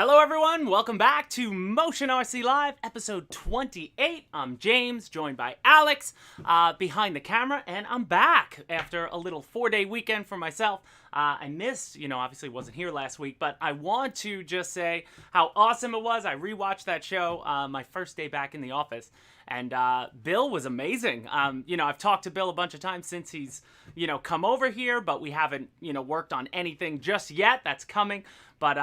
Hello everyone, welcome back to Motion RC Live, episode 28. I'm James, joined by Alex behind the camera, and I'm back after a little 4-day weekend for myself. I missed, obviously wasn't here last week, but I want to just say how awesome it was. I rewatched that show my first day back in the office, and Bill was amazing. I've talked to Bill a bunch of times since he's, come over here, but we haven't, worked on anything just yet. That's coming, but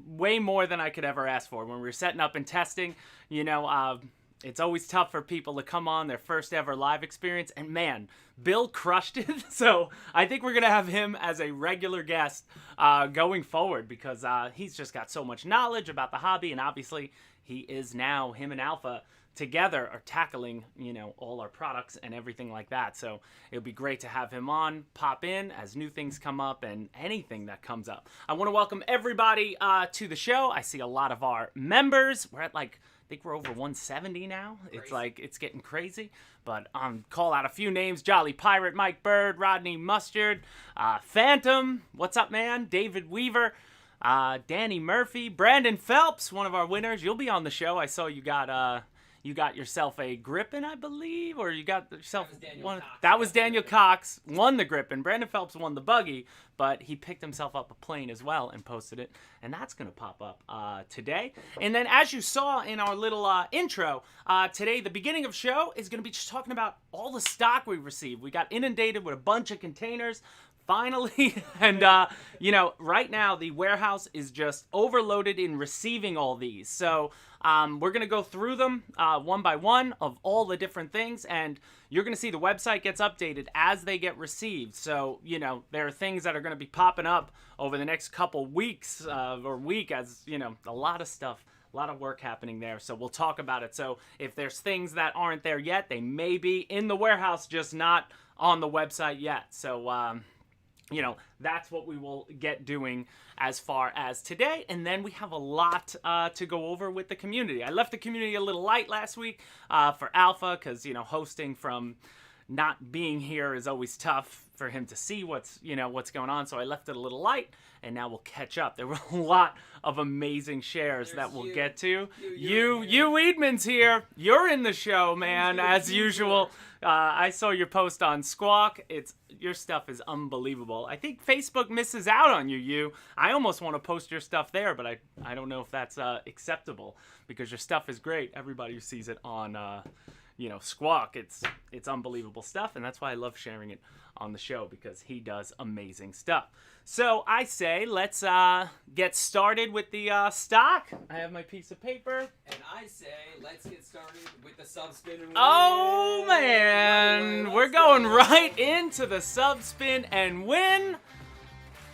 way more than I could ever ask for. When we were setting up and testing, it's always tough for people to come on their first ever live experience, and man, Bill crushed it. So I think we're going to have him as a regular guest going forward because he's just got so much knowledge about the hobby, and obviously he is now, him and Alpha together are tackling, all our products and everything like that. So it'll be great to have him on, pop in as new things come up and anything that comes up. I want to welcome everybody to the show. I see a lot of our members. We're at I think we're over 170 now. Crazy. It's getting crazy. But call out a few names: Jolly Pirate, Mike Bird, Rodney Mustard, Phantom, what's up, man? David Weaver, Danny Murphy, Brandon Phelps, one of our winners. You'll be on the show. I saw you got yourself a Grippin, I believe, or you got yourself one. That was Daniel Cox, won the Grippin. Brandon Phelps won the buggy, but he picked himself up a plane as well and posted it, and that's going to pop up today. And then as you saw in our little intro, today, the beginning of the show is going to be just talking about all the stock we received. We got inundated with a bunch of containers, finally, and right now the warehouse is just overloaded in receiving all these. So we're going to go through them one by one of all the different things, and you're going to see the website gets updated as they get received. So, there are things that are going to be popping up over the next couple weeks or week as, a lot of stuff, a lot of work happening there. So we'll talk about it. So if there's things that aren't there yet, they may be in the warehouse, just not on the website yet. So, that's what we will get doing as far as today. And then we have a lot to go over with the community. I left the community a little light last week for Alpha because, hosting from not being here is always tough for him to see what's going on. So I left it a little light, and now we'll catch up. There were a lot of amazing shares that we'll get to. You Weedman's here. You're in the show, man, as usual. I saw your post on Squawk. Your stuff is unbelievable. I think Facebook misses out on you. I almost want to post your stuff there, but I don't know if that's acceptable because your stuff is great. Everybody who sees it on Squawk, it's unbelievable stuff, and that's why I love sharing it on the show because he does amazing stuff. So I say let's get started with the stock. I have my piece of paper. And I say let's get started with the sub-spin and win. Oh man, we're going right into the sub-spin and win.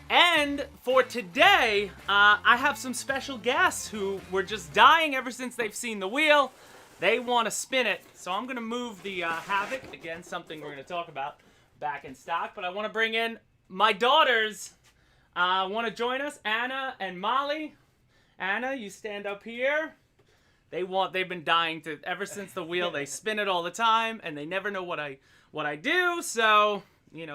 And for today, I have some special guests who were just dying ever since they've seen the wheel. They want to spin it, so I'm going to move the Havoc, again, something we're going to talk about, back in stock. But I want to bring in my daughters. Want to join us, Anna and Molly. Anna, you stand up here. They've been dying to, ever since the wheel, they spin it all the time, and they never know what I do. So,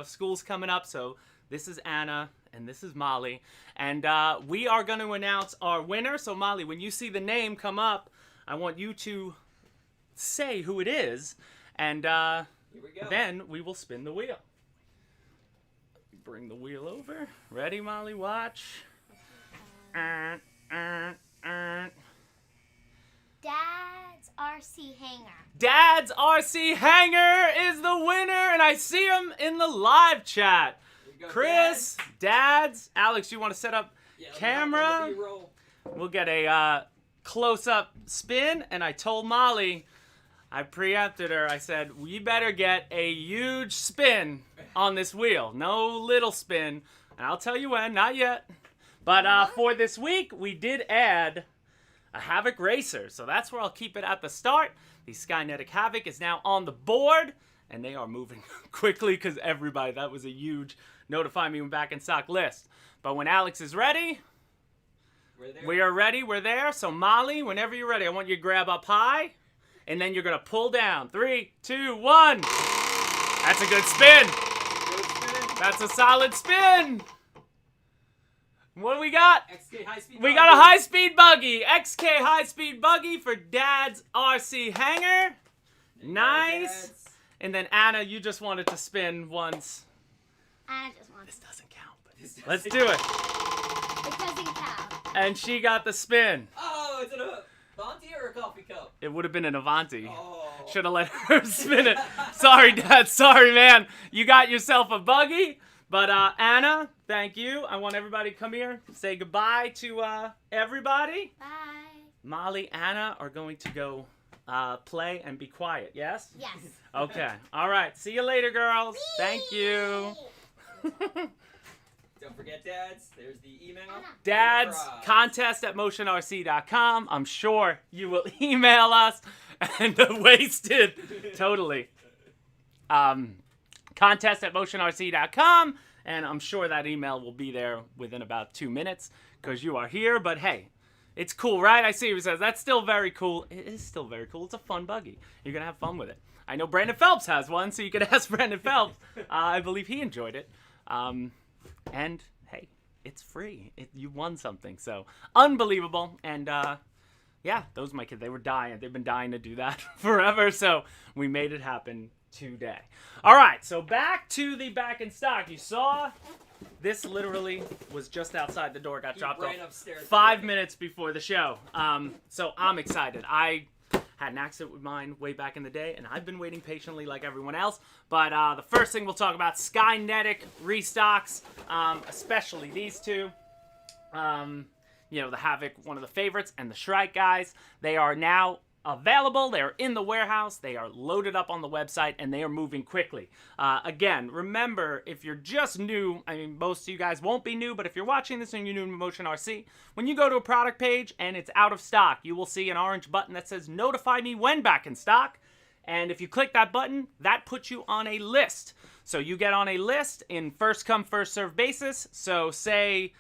school's coming up, so this is Anna, and this is Molly. And we are going to announce our winner. So, Molly, when you see the name come up, I want you to say who it is, and here we go. Then we will spin the wheel. Bring the wheel over. Ready, Molly? Watch. Dad's RC Hanger. Dad's RC Hanger is the winner, and I see him in the live chat. Go, Chris, Dad's. Alex, you want to set up camera? We'll get a close-up spin, and I told Molly, I preempted her, I said, we better get a huge spin on this wheel. No little spin. And I'll tell you when, not yet. But for this week, we did add a Havoc Racer. So that's where I'll keep it at the start. The Skynetic Havoc is now on the board, and they are moving quickly because that was a huge notify me when back in stock list. But when Alex is ready, we are ready. We're there. So Molly, whenever you're ready, I want you to grab up high, and then you're going to pull down. 3, 2, 1. That's a good spin. That's a solid spin. What do we got? XK high-speed We buggy. got a high-speed buggy. XK high-speed buggy for Dad's RC hanger. Nice. Dads. And then Anna, you just wanted to spin once. I just want This doesn't count, but This let's doesn't do it. it doesn't count. And she got the spin. Oh, is it a Bonti or a coffee cup? It would have been an Avanti. Oh. Should have let her spin it. Sorry, Dad. Sorry, man. You got yourself a buggy. But Anna, thank you. I want everybody to come here. Say goodbye to everybody. Bye. Molly, Anna are going to go play and be quiet. Yes? Yes. Okay. All right. See you later, girls. Thank you. Don't forget, dads. There's the email. Dads, Prize. contest at motionrc.com. I'm sure you will email us. And wasted. Totally. Contest at motionrc.com. And I'm sure that email will be there within about 2 minutes because you are here. But hey, it's cool, right? I see who says that's still very cool. It is still very cool. It's a fun buggy. You're going to have fun with it. I know Brandon Phelps has one, so you can ask Brandon Phelps. I believe he enjoyed it. And hey, it's free. You won something. So unbelievable. And yeah, those my kids. They were dying. They've been dying to do that forever. So we made it happen today. All right. So back to the back in stock. You saw this literally was just outside the door. Got He dropped ran off upstairs 5 minutes before the show. So I'm excited. I had an accident with mine way back in the day, and I've been waiting patiently like everyone else. But the first thing we'll talk about, Skynetic restocks, especially these two. You know, the Havoc, one of the favorites, and the Shrike guys. They are now available. They are in the warehouse. They are loaded up on the website, and they are moving quickly. Again, remember, if you're just new, I mean, most of you guys won't be new, but if you're watching this and you're new to Motion RC, when you go to a product page and it's out of stock, you will see an orange button that says notify me when back in stock. And if you click that button, that puts you on a list. So you get on a list in first come, first serve basis. So say,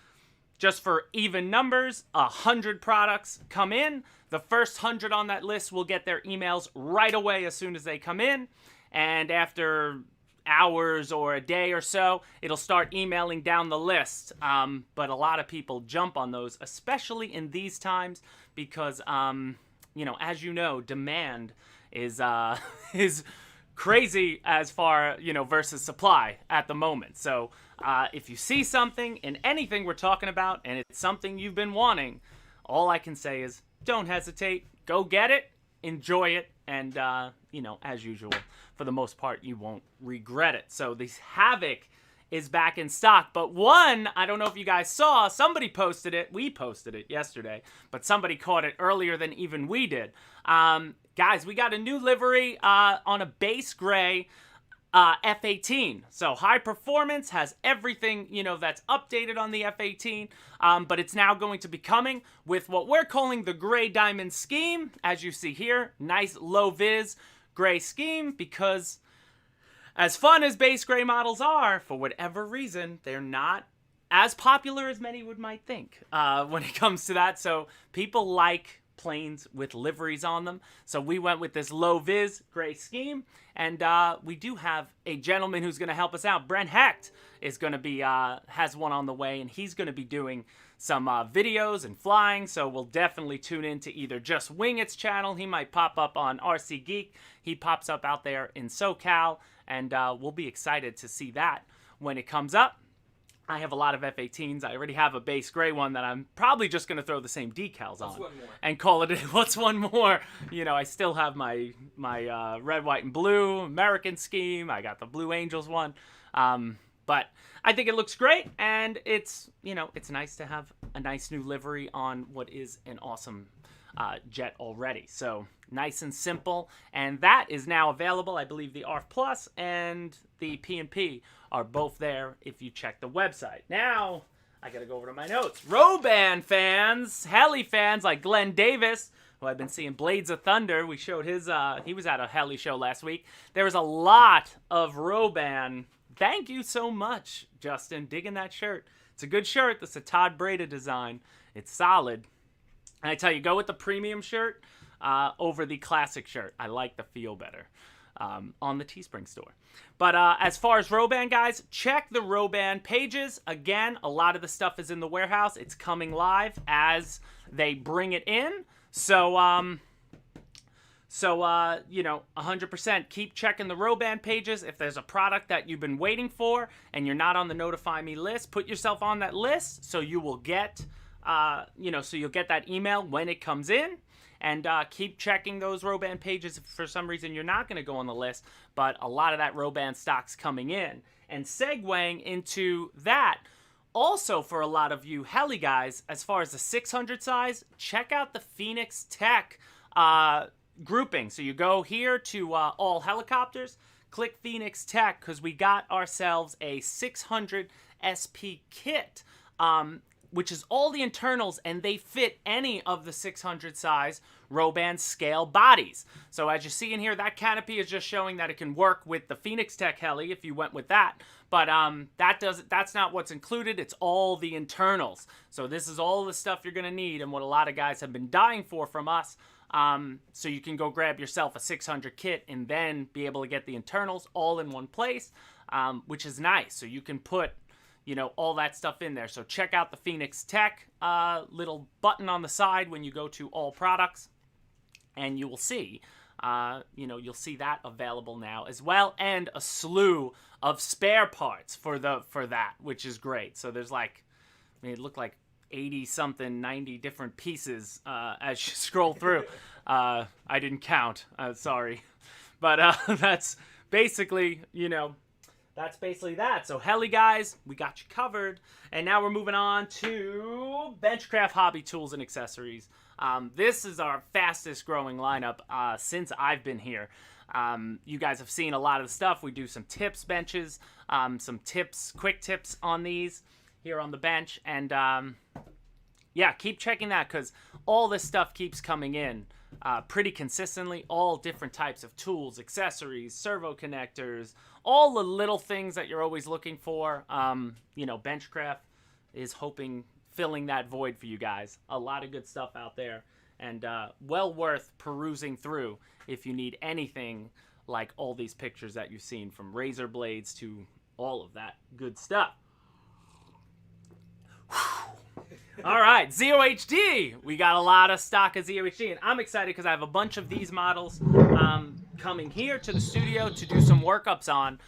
just for even numbers, 100 products come in. The first 100 on that list will get their emails right away as soon as they come in. And after hours or a day or so, it'll start emailing down the list. But a lot of people jump on those, especially in these times, because, you know, as you know, demand is crazy as far, you know, versus supply at the moment. So if you see something in anything we're talking about and it's something you've been wanting, all I can say is don't hesitate, go get it, enjoy it, and, you know, as usual, for the most part, you won't regret it. So this Havoc is back in stock, but one, I don't know if you guys saw, somebody posted it, we posted it yesterday, but somebody caught it earlier than even we did. Guys, we got a new livery on a base gray F18. So high performance, has everything, you know, that's updated on the F18, but it's now going to be coming with what we're calling the gray diamond scheme. As you see here, nice low vis gray scheme, because as fun as base gray models are, for whatever reason, they're not as popular as many might think when it comes to that. So people like planes with liveries on them. So we went with this low vis gray scheme, and we do have a gentleman who's going to help us out. Brent Hecht is going to be has one on the way, and he's going to be doing some videos and flying. So we'll definitely tune in to either Just Wing It's channel. He might pop up on RC Geek. He pops up out there in SoCal, and we'll be excited to see that when it comes up. I have a lot of F-18s. I already have a base gray one that I'm probably just going to throw the same decals on and call it, what's one more? You know, I still have my red, white, and blue American scheme. I got the Blue Angels one. But I think it looks great, and it's, you know, it's nice to have a nice new livery on what is an awesome jet already. So nice and simple, and that is now available. I believe the ARF Plus and the P&P are both there if you check the website. Now, I gotta go over to my notes. Roban fans, heli fans like Glenn Davis, who I've been seeing Blades of Thunder. We showed his, he was at a heli show last week. There was a lot of Roban. Thank you so much, Justin, digging that shirt. It's a good shirt. That's a Todd Breda design. It's solid. And I tell you, go with the premium shirt over the classic shirt. I like the feel better. on the Teespring store. But as far as Roban, guys, check the Roban pages. Again, a lot of the stuff is in the warehouse. It's coming live as they bring it in. So, 100% keep checking the Roban pages. If there's a product that you've been waiting for and you're not on the Notify Me list, put yourself on that list so you will get, so you'll get that email when it comes in. And keep checking those Roban pages if for some reason you're not going to go on the list. But a lot of that Roban stock's coming in. And segueing into that, also for a lot of you heli guys, as far as the 600 size, check out the Phoenix Tech grouping. So you go here to all helicopters, click Phoenix Tech, because we got ourselves a 600 SP kit, which is all the internals, and they fit any of the 600 size Roban scale bodies. So as you see in here, that canopy is just showing that it can work with the Phoenix Tech heli if you went with that. But that's not what's included. It's all the internals. So this is all the stuff you're going to need and what a lot of guys have been dying for from us. So you can go grab yourself a 600 kit and then be able to get the internals all in one place, which is nice. So you can put all that stuff in there. So check out the Phoenix Tech little button on the side when you go to all products, and you will see, you'll see that available now as well, and a slew of spare parts for that, which is great. So there's it looked like 80-something, 90 different pieces as you scroll through. I didn't count. Sorry. But that's basically, that's basically that. So heli guys, we got you covered. And now we're moving on to Benchcraft hobby tools and accessories. This is our fastest growing lineup since I've been here. You guys have seen a lot of the stuff. We do some tips benches, some tips, quick tips on these here on the bench. And yeah, keep checking that because all this stuff keeps coming in pretty consistently. All different types of tools, accessories, servo connectors, all the little things that you're always looking for. Benchcraft is filling that void for you guys. A lot of good stuff out there, and well worth perusing through if you need anything like all these pictures that you've seen, from razor blades to all of that good stuff. All right, ZOHD. We got a lot of stock of ZOHD, and I'm excited because I have a bunch of these models coming here to the studio to do some workups on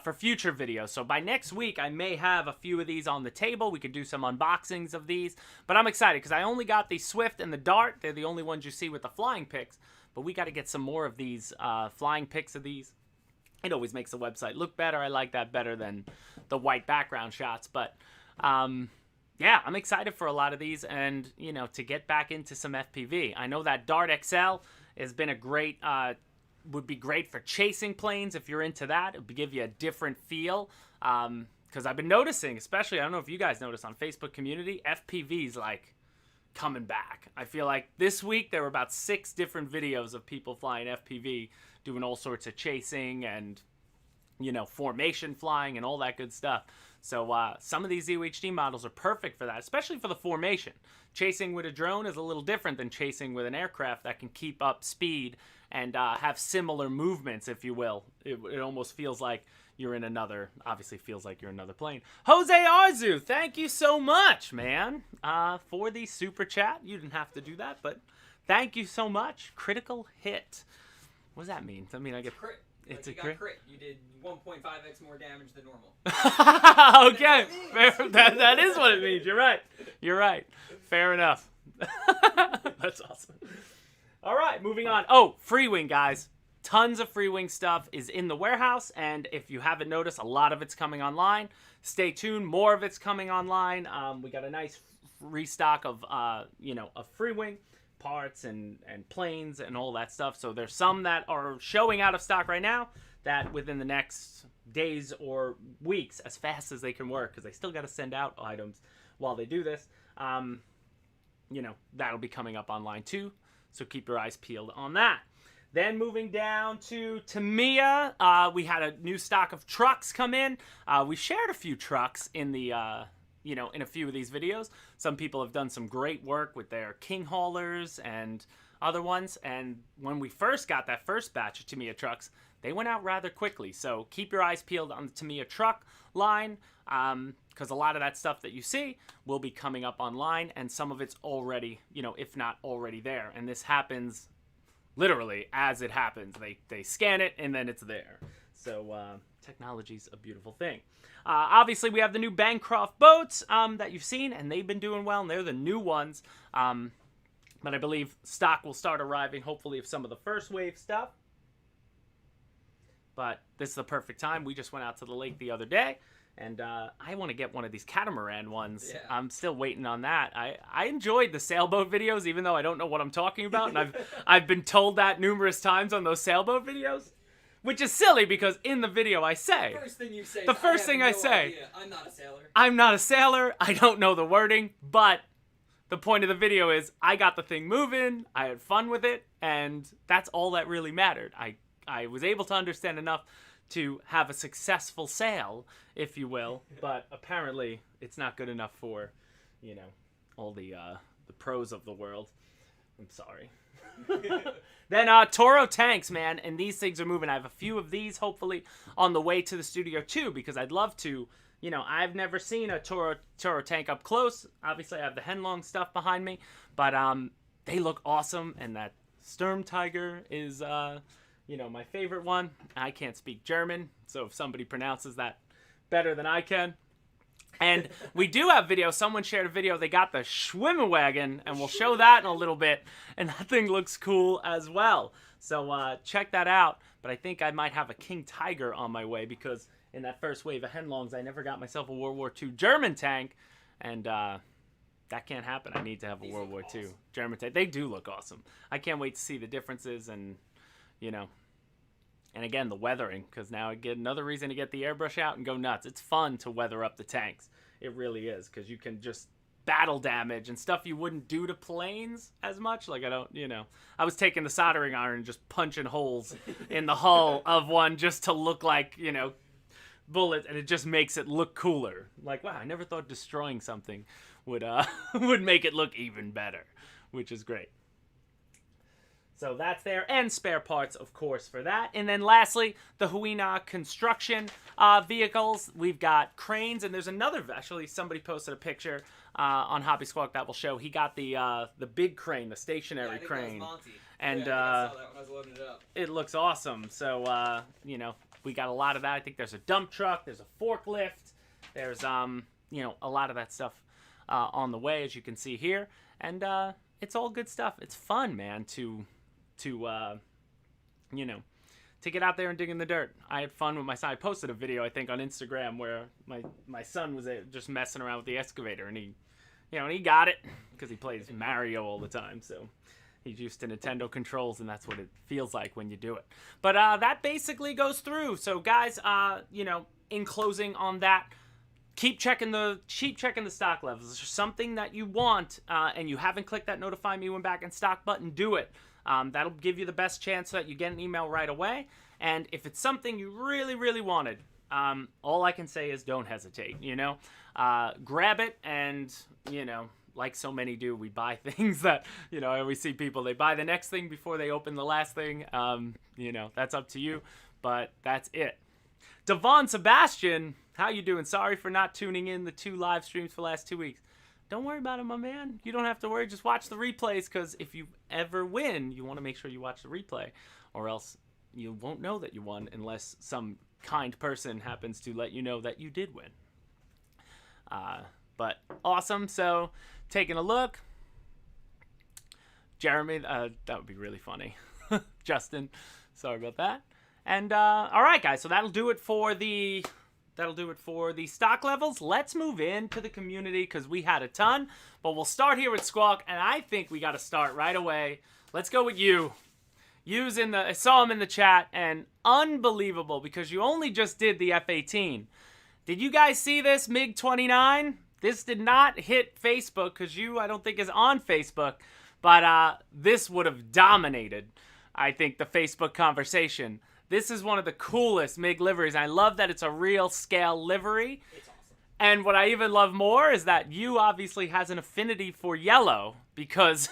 for future videos. So by next week, I may have a few of these on the table. We could do some unboxings of these, but I'm excited because I only got the Swift and the Dart. They're the only ones you see with the flying pics, but we got to get some more of these flying pics of these. It always makes the website look better. I like that better than the white background shots, but yeah, I'm excited for a lot of these, and to get back into some FPV. I know that Dart XL has been a great, would be great for chasing planes if you're into that. It would give you a different feel. Because I've been noticing, especially, I don't know if you guys notice on Facebook community, FPV's coming back. I feel like this week there were about 6 different videos of people flying FPV, doing all sorts of chasing and formation flying and all that good stuff. So some of these ZOHD models are perfect for that, especially for the formation. Chasing with a drone is a little different than chasing with an aircraft that can keep up speed and have similar movements, if you will. It almost feels like you're in another, obviously feels like you're in another plane. Jose Arzu, thank you so much, man, for the super chat. You didn't have to do that, but thank you so much. Critical hit. What does that mean? I mean, I get... Crit. It's like a crit. You did 1.5x more damage than normal. Okay, fair, that is what it means. You're right. You're right. Fair enough. That's awesome. All right, moving on. Oh, Freewing, guys. Tons of Freewing stuff is in the warehouse, and if you haven't noticed, a lot of it's coming online. Stay tuned. More of it's coming online. We got a nice restock of, of Freewing parts and planes and all that stuff. So there's some that are showing out of stock right now that within the next days or weeks, as fast as they can work, because they still got to send out items while they do this, that'll be coming up online too. So keep your eyes peeled on that. Then moving down to Tamiya, we had a new stock of trucks come in. We shared a few trucks in the in a few of these videos. Some people have done some great work with their king haulers and other ones. And when we first got that first batch of Tamiya trucks, they went out rather quickly. So keep your eyes peeled on the Tamiya truck line, because a lot of that stuff that you see will be coming up online, and some of it's already, if not already there. And this happens literally as it happens. They scan it, and then it's there. So technology's a beautiful thing. Obviously, we have the new Bancroft boats that you've seen, and they've been doing well, and they're the new ones. But I believe stock will start arriving, hopefully, of some of the first wave stuff. But this is the perfect time. We just went out to the lake the other day, and I want to get one of these catamaran ones. Yeah. I'm still waiting on that. I enjoyed the sailboat videos, even though I don't know what I'm talking about, and I've been told that numerous times on those sailboat videos. Which is silly because in the video I say... The first thing you say... The first thing I say... Idea. I'm not a sailor. I'm not a sailor. I don't know the wording. But the point of the video is I got the thing moving. I had fun with it. And that's all that really mattered. I was able to understand enough to have a successful sail, if you will. But apparently it's not good enough for, all the pros of the world. I'm sorry. Then Toro tanks, man, and these things are moving. I have a few of these, hopefully, on the way to the studio, too, because I'd love to. I've never seen a Toro tank up close. Obviously, I have the Henlong stuff behind me, but they look awesome, and that Sturm Tiger is, my favorite one. I can't speak German, so if somebody pronounces that better than I can. And we do have video. Someone shared a video. They got the Schwimmenwagen, and we'll show that in a little bit. And that thing looks cool as well. So check that out. But I think I might have a King Tiger on my way because in that first wave of Henlongs, I never got myself a World War II German tank. And that can't happen. I need to have a World War II German tank. They do look awesome. I can't wait to see the differences and, And again, the weathering, because now I get another reason to get the airbrush out and go nuts. It's fun to weather up the tanks. It really is, because you can just battle damage and stuff you wouldn't do to planes as much. Like, I was taking the soldering iron and just punching holes in the hull of one just to look like, bullets, and it just makes it look cooler. Like, wow, I never thought destroying something would would make it look even better, which is great. So that's there, and spare parts, of course, for that. And then lastly, the Huina construction vehicles. We've got cranes, and there's another, actually, somebody posted a picture on Hobby Squawk that will show. He got the big crane, the stationary crane. That was Monty. And I saw that when I was loading it up. It looks awesome. So, we got a lot of that. I think there's a dump truck, there's a forklift, there's, a lot of that stuff on the way, as you can see here. And it's all good stuff. It's fun, man, to get out there and dig in the dirt. I had fun with my son. I posted a video, I think, on Instagram where my son was just messing around with the excavator, and he got it because he plays Mario all the time, so he's used to Nintendo controls, and that's what it feels like when you do it. But that basically goes through. So guys, in closing on that, keep checking the stock levels. If there's something that you want and you haven't clicked that notify me when back in stock button, do it. That'll give you the best chance that you get an email right away. And if it's something you really, really wanted, all I can say is don't hesitate, grab it. And, like so many do, we buy things that, I always see people, they buy the next thing before they open the last thing. That's up to you, but that's it. Devon Sebastian, how you doing? Sorry for not tuning in the 2 live streams for the last 2 weeks. Don't worry about it, my man. You don't have to worry. Just watch the replays, because if you ever win, you want to make sure you watch the replay, or else you won't know that you won unless some kind person happens to let you know that you did win. But awesome. So taking a look. Jeremy, that would be really funny. Justin, sorry about that. And all right, guys. So that'll do it for the stock levels. Let's move into the community because we had a ton. But we'll start here with Squawk, and I think we got to start right away. Let's go with you. I saw him in the chat, and unbelievable because you only just did the F-18. Did you guys see this MiG-29? This did not hit Facebook because I don't think is on Facebook. But this would have dominated, I think, the Facebook conversation. This is one of the coolest MiG liveries. I love that it's a real scale livery. It's awesome. And what I even love more is that you obviously has an affinity for yellow because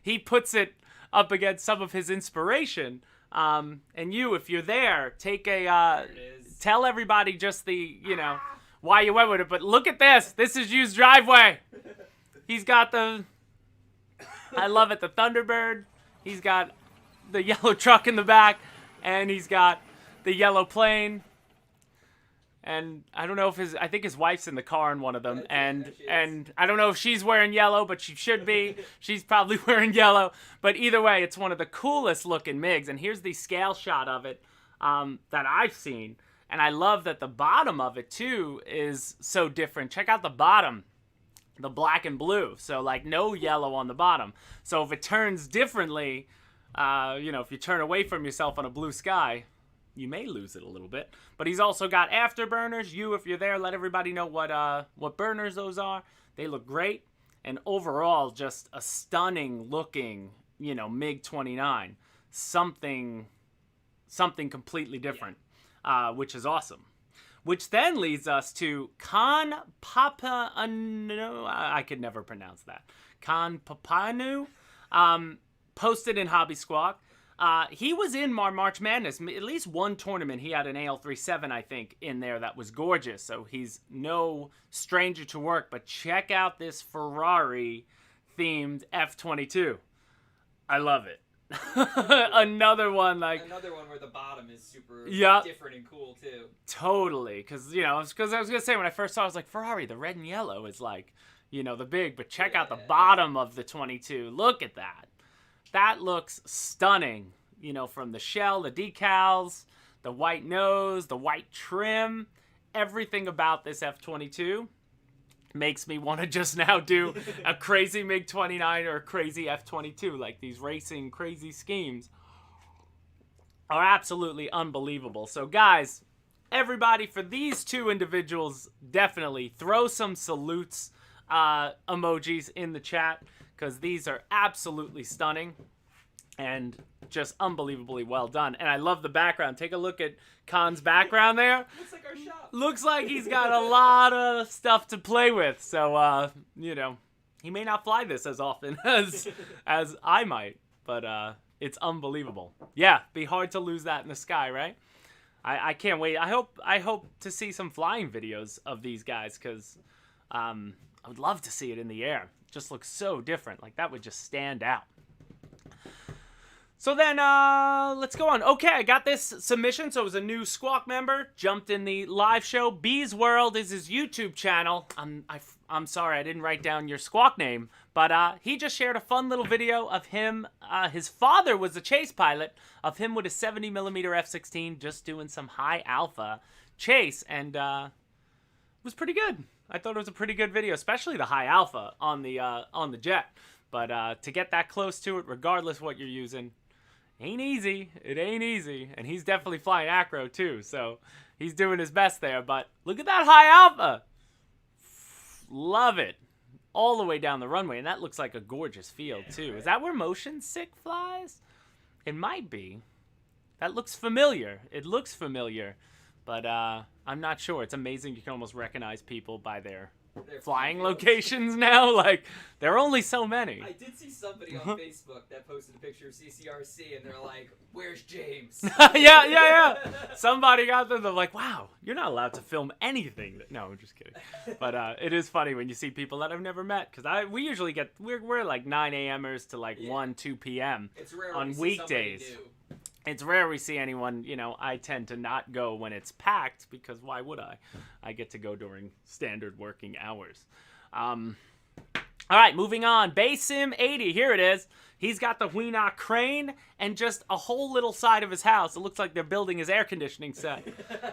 he puts it up against some of his inspiration And you, if you're there, take a There it is. tell everybody just the why you went with it. But look at this. This is Yu's driveway. He's got the I love it, the Thunderbird. He's got the yellow truck in the back, and he's got the yellow plane. And I don't know if I think his wife's in the car in one of them, and I don't know if she's wearing yellow, but she should be. She's probably wearing yellow. But either way, it's one of the coolest looking MiGs. And here's the scale shot of it that I've seen. And I love that the bottom of it too is so different. Check out the bottom, the black and blue. So like no yellow on the bottom. So if it turns differently, if you turn away from yourself on a blue sky, you may lose it a little bit. But he's also got afterburners. You, if you're there, let everybody know what burners those are. They look great. And overall, just a stunning looking, MiG-29. Something completely different, which is awesome. Which then leads us to Khan Papanu. I could never pronounce that. Khan Papanu, posted in Hobby Squawk. He was in March Madness. At least one tournament, he had an AL-37, I think, in there that was gorgeous. So he's no stranger to work. But check out this Ferrari-themed F-22. I love it. Another one where the bottom is super Yep. different and cool too. Totally. Because I was going to say, when I first saw it, I was like, Ferrari, the red and yellow is like, the big. But check out the bottom of the 22. Look at that. That looks stunning, from the shell, the decals, the white nose, the white trim. Everything about this F-22 makes me want to just now do a crazy MiG-29 or a crazy F-22. Like, these racing crazy schemes are absolutely unbelievable. So, guys, everybody, for these two individuals, definitely throw some salutes emojis in the chat, because these are absolutely stunning and just unbelievably well done. And I love the background. Take a look at Khan's background there. Looks like our shop. Looks like he's got a lot of stuff to play with. So, he may not fly this as often as I might, but it's unbelievable. Yeah, be hard to lose that in the sky, right? I can't wait. I hope to see some flying videos of these guys, because I would love to see it in the air. Just looks so different. Like, that would just stand out. So then, let's go on. Okay, I got this submission. So it was a new Squawk member. Jumped in the live show. Bees World is his YouTube channel. I'm sorry, I didn't write down your Squawk name. But he just shared a fun little video of him. His father was a chase pilot. Of him with a 70mm F-16 just doing some high alpha chase. And it was pretty good. I thought it was a pretty good video, especially the high alpha on the jet. But to get that close to it, regardless what you're using, ain't easy. It ain't easy. And he's definitely flying acro too, so he's doing his best there. But look at that high alpha. Love it. All the way down the runway, and that looks like a gorgeous field too. Is that where Motion Sick flies? It might be. That looks familiar. It looks familiar. But I'm not sure. It's amazing you can almost recognize people by their flying locations now. Like, there are only so many. I did see somebody on Facebook that posted a picture of CCRC, and they're like, "Where's James?" yeah. Somebody got them. They're like, "Wow, you're not allowed to film anything." No, I'm just kidding. But it is funny when you see people that I've never met, because we usually we're like 9 a.m.ers to like 1, 2 p.m. It's rare on when you weekdays. See somebody new. It's rare we see anyone, I tend to not go when it's packed, because why would I? I get to go during standard working hours. All right, moving on. Baysim 80, here it is. He's got the Wheenock crane and just a whole little side of his house. It looks like they're building his air conditioning set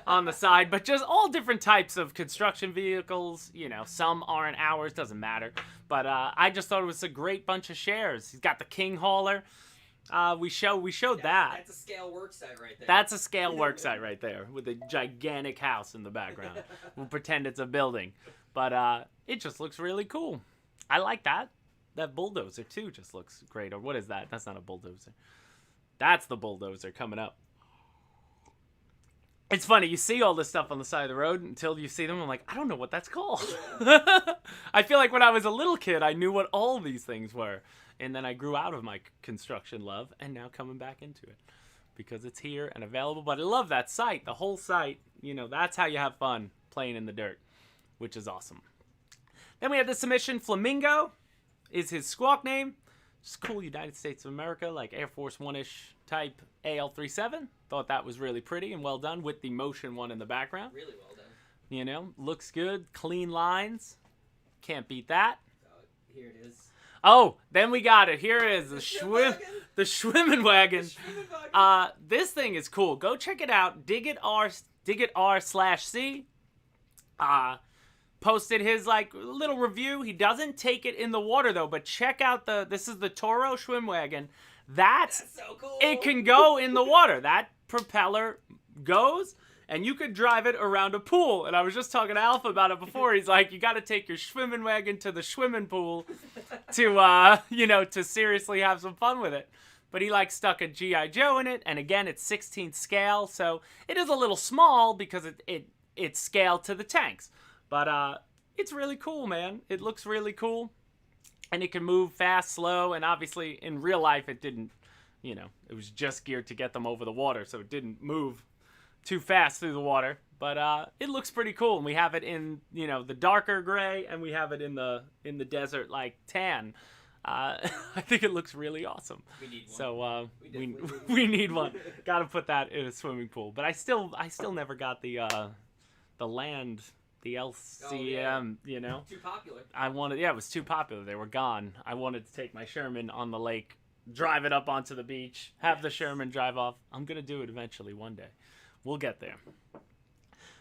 on the side, but just all different types of construction vehicles. Some aren't ours, doesn't matter. But I just thought it was a great bunch of shares. He's got the King Hauler. We showed that. That's a scale worksite right there. That's a scale worksite right there with a gigantic house in the background. We'll pretend it's a building. But it just looks really cool. I like that. That bulldozer, too, just looks great. Or what is that? That's not a bulldozer. That's the bulldozer coming up. It's funny. You see all this stuff on the side of the road until you see them. I'm like, I don't know what that's called. I feel like when I was a little kid, I knew what all these things were. And then I grew out of my construction love, and now coming back into it. because it's here and available. But I love that site. The whole site, that's how you have fun playing in the dirt, which is awesome. Then we have the submission. Flamingo is his squawk name. Just cool United States of America, like Air Force One-ish type AL-37. Thought that was really pretty and well done with the motion one in the background. Really well done. Looks good. Clean lines. Can't beat that. Here it is. Oh, then we got it. Here is the Schwimmwagen? the Schwimmen wagon. The Schwimmenwagen. This thing is cool. Go check it out. DigitR/C. Posted his little review. He doesn't take it in the water though, but check out this is the Toro Schwimmwagen. That's so cool. It can go in the water. That propeller goes, and you could drive it around a pool. And I was just talking to Alpha about it before. He's like, you got to take your Schwimmenwagen to the swimming pool to seriously have some fun with it. But he stuck a G.I. Joe in it, and again, it's 16th scale, so it is a little small because it's scaled to the tanks. But it's really cool, man. It looks really cool. And it can move fast, slow, and obviously in real life it didn't, it was just geared to get them over the water, so it didn't move too fast through the water. But it looks pretty cool, and we have it in, the darker gray, and we have it in the desert tan. I think it looks really awesome. We need one. So we need one. Got to put that in a swimming pool. But I still never got the land. The LCM, Too popular. It was too popular. They were gone. I wanted to take my Sherman on the lake, drive it up onto the beach, have the Sherman drive off. I'm going to do it eventually one day. We'll get there.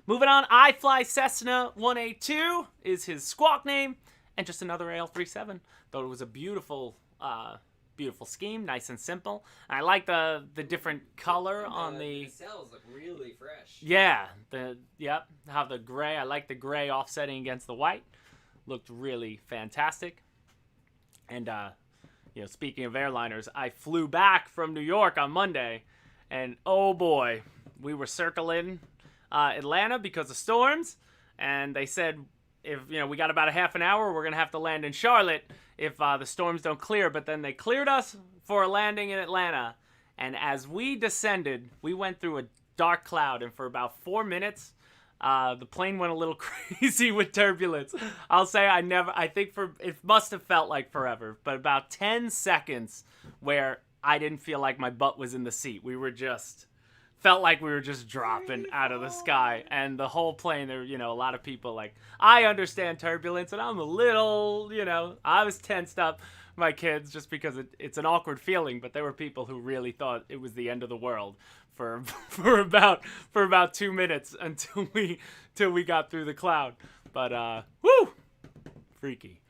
Moving on, I Fly Cessna 182 is his squawk name, and just another AL-37. Thought it was a beautiful scheme, nice and simple. And I like the different color on the cells look really fresh. Yeah, how the gray. I like the gray offsetting against the white. Looked really fantastic. And speaking of airliners, I flew back from New York on Monday, and oh boy, we were circling Atlanta because of storms, and they said if we got about a half an hour, we're gonna have to land in Charlotte if the storms don't clear. But then they cleared us for a landing in Atlanta, and as we descended, we went through a dark cloud, and for about 4 minutes, the plane went a little crazy with turbulence. I'll say it must have felt like forever, but about 10 seconds where I didn't feel like my butt was in the seat. Felt like we were just dropping out of the sky, and the whole plane, there a lot of people I understand turbulence, and I'm a little, I was tensed up, my kids, just because it's an awkward feeling, but there were people who really thought it was the end of the world for about 2 minutes until we got through the cloud. But woo, freaky.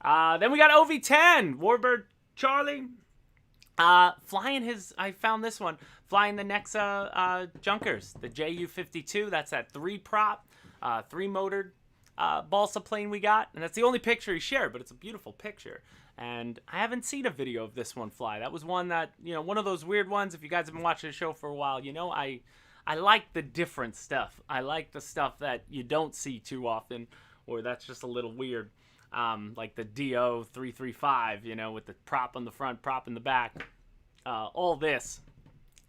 Then we got OV-10 Warbird Charlie. Flying I found this one, flying the Nexa Junkers, the JU-52. That's that 3-prop, 3-motored balsa plane we got. And that's the only picture he shared, but it's a beautiful picture. And I haven't seen a video of this one fly. That was one that, one of those weird ones. If you guys have been watching the show for a while, I like the different stuff. I like the stuff that you don't see too often, or that's just a little weird. Like the DO-335, with the prop on the front, prop in the back. All this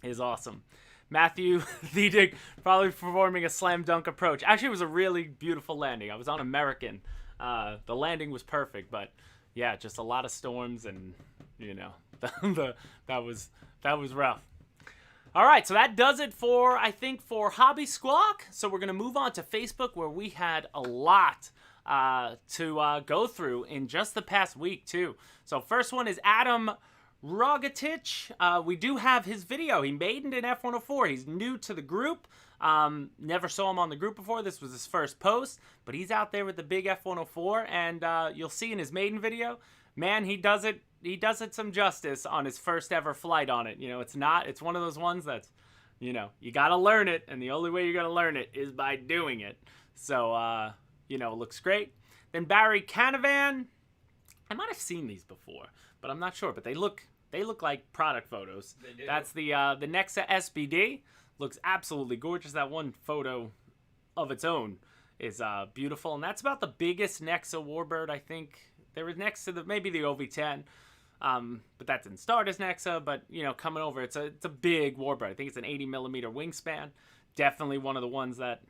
is awesome. Matthew Thedig probably performing a slam dunk approach. Actually, it was a really beautiful landing. I was on American. The landing was perfect, but yeah, just a lot of storms, and that was rough. All right, so that does it for Hobby Squawk. So we're gonna move on to Facebook, where we had a lot to go through in just the past week too. So first one is Adam Rogatich. We do have his video. He made it in F104. He's new to the group. Never saw him on the group before. This was his first post, but he's out there with the big F104, and you'll see in his maiden video, man, he does it some justice on his first ever flight on it. It's one of those ones that's, you gotta learn it, and the only way you're gonna learn it is by doing it. So, it looks great. Then Barry Canavan. I might have seen these before, but I'm not sure. But they look like product photos. They do. That's the Nexa SBD. Looks absolutely gorgeous. That one photo of its own is beautiful, and that's about the biggest Nexa Warbird I think. There was next to maybe the OV-10. But that didn't start as Nexa, but, coming over, it's a big warbird. I think it's an 80 millimeter wingspan. Definitely one of the ones that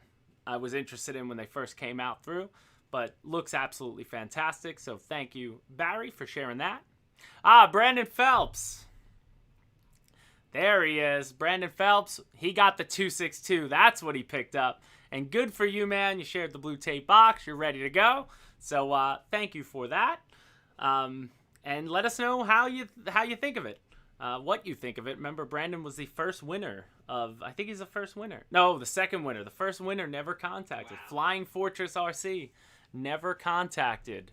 I was interested in when they first came out through, but looks absolutely fantastic. So thank you, Barry, for sharing that. Brandon Phelps. There he is. Brandon Phelps, he got the 262. That's what he picked up. And good for you, man. You shared the blue tape box. You're ready to go. So thank you for that. And let us know how you think of it. What you think of it. Remember, Brandon was the first winner of, I think he's the first winner. No, the second winner. The first winner never contacted. Wow. Flying Fortress RC never contacted.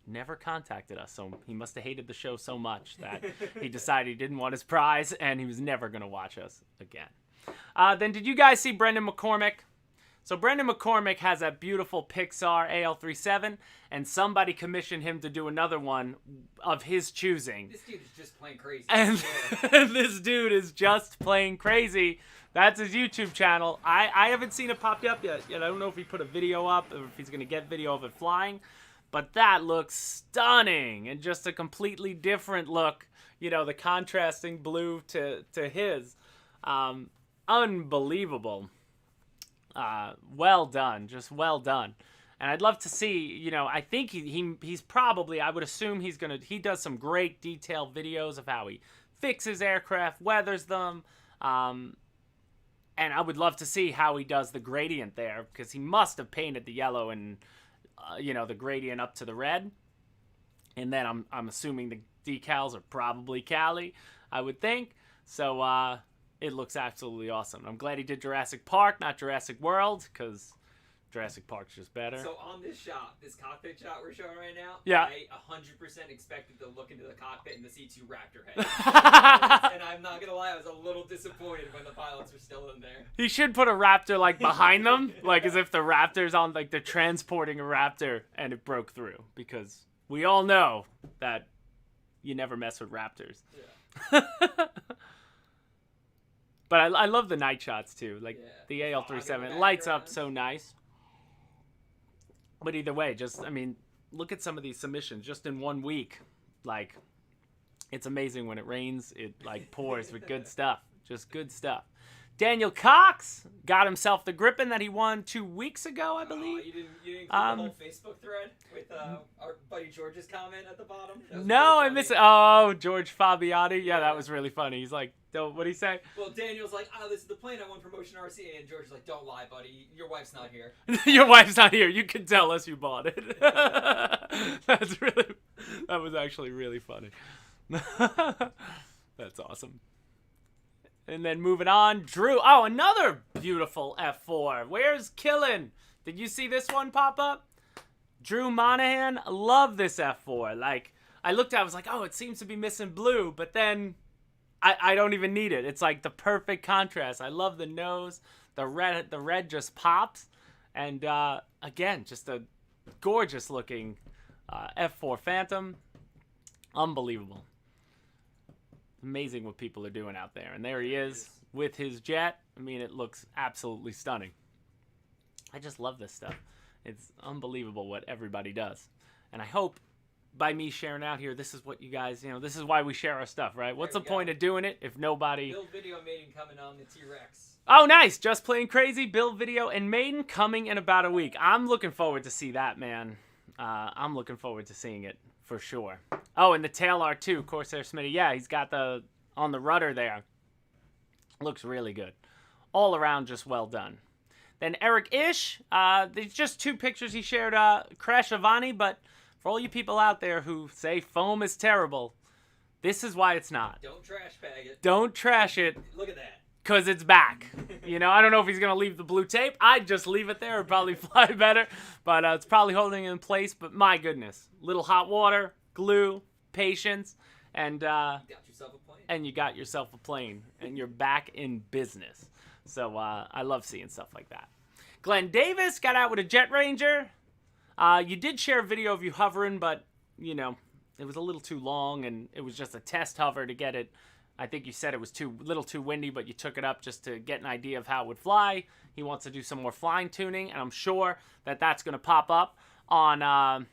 Never contacted us, so he must have hated the show so much that he decided he didn't want his prize, and he was never going to watch us again. Then did you guys see Brendan McCormick? So Brendan McCormick has that beautiful Pixar AL37, and somebody commissioned him to do another one of his choosing. This dude is just playing crazy. And this dude is just playing crazy. That's his YouTube channel. I haven't seen it pop up yet. I don't know if he put a video up or if he's going to get video of it flying. But that looks stunning, and just a completely different look. The contrasting blue to his. Unbelievable. Well done, just well done. And I'd love to see, I think he's probably, I would assume he does some great detailed videos of how he fixes aircraft, weathers them. And I would love to see how he does the gradient there, because he must have painted the yellow and the gradient up to the red. And then I'm assuming the decals are probably Cali, I would think. So it looks absolutely awesome. I'm glad he did Jurassic Park, not Jurassic World, because Jurassic Park's just better. So on this cockpit shot we're showing right now, yeah. I 100% expected to look into the cockpit and to see 2 raptor heads. And I'm not going to lie, I was a little disappointed when the pilots were still in there. He should put a raptor, behind them, as if the raptor's on, they're transporting a raptor and it broke through. Because we all know that you never mess with raptors. Yeah. But I love the night shots, too. The AL37, it lights up so nice. But either way, look at some of these submissions just in 1 week. It's amazing when it rains. It, pours with good stuff. Just good stuff. Daniel Cox got himself the Griffin that he won 2 weeks ago, I believe. You didn't include the whole Facebook thread with our buddy George's comment at the bottom? No, I missed it. Oh, George Fabiani. Yeah, that was really funny. He's like, what'd he say? Well, Daniel's like, this is the plane I won for Motion RC. And George's like, don't lie, buddy. Your wife's not here. Your wife's not here. You can tell us you bought it. That was actually really funny. That's awesome. And then moving on, Drew. Oh, another beautiful F4. Where's Killin? Did you see this one pop up? Drew Monahan. Love this F4. I looked at it, I was like, it seems to be missing blue. But then I don't even need it. It's the perfect contrast. I love the nose. The red just pops. And again, just a gorgeous looking F4 Phantom. Unbelievable. Amazing what people are doing out there. And there he is with his jet. It looks absolutely stunning. I just love this stuff. It's unbelievable what everybody does. And I hope by me sharing out here, this is what you guys, this is why we share our stuff, right? What's the point of doing it if nobody... Build video maiden coming on the T-Rex. Oh, nice. Just Playing Crazy, build video, and maiden coming in about a week. I'm looking forward to see that, man. I'm looking forward to seeing it. For sure. Oh, and the tail art too, Corsair Smitty. Yeah, he's got on the rudder there. Looks really good. All around, just well done. Then Eric Ish. There's just 2 pictures he shared. Crash Avani, but for all you people out there who say foam is terrible, this is why it's not. Don't trash bag it. Don't trash it. Look at that. Because it's back. I don't know if he's going to leave the blue tape. I'd just leave it there. It'd probably fly better. But it's probably holding it in place. But my goodness. Little hot water, glue, patience, and you got yourself a plane. And you got yourself a plane. And you're back in business. So I love seeing stuff like that. Glenn Davis got out with a Jet Ranger. You did share a video of you hovering, but, it was a little too long. And it was just a test hover to get it. I think you said it was little too windy, but you took it up just to get an idea of how it would fly. He wants to do some more flying tuning, and I'm sure that that's going to pop up on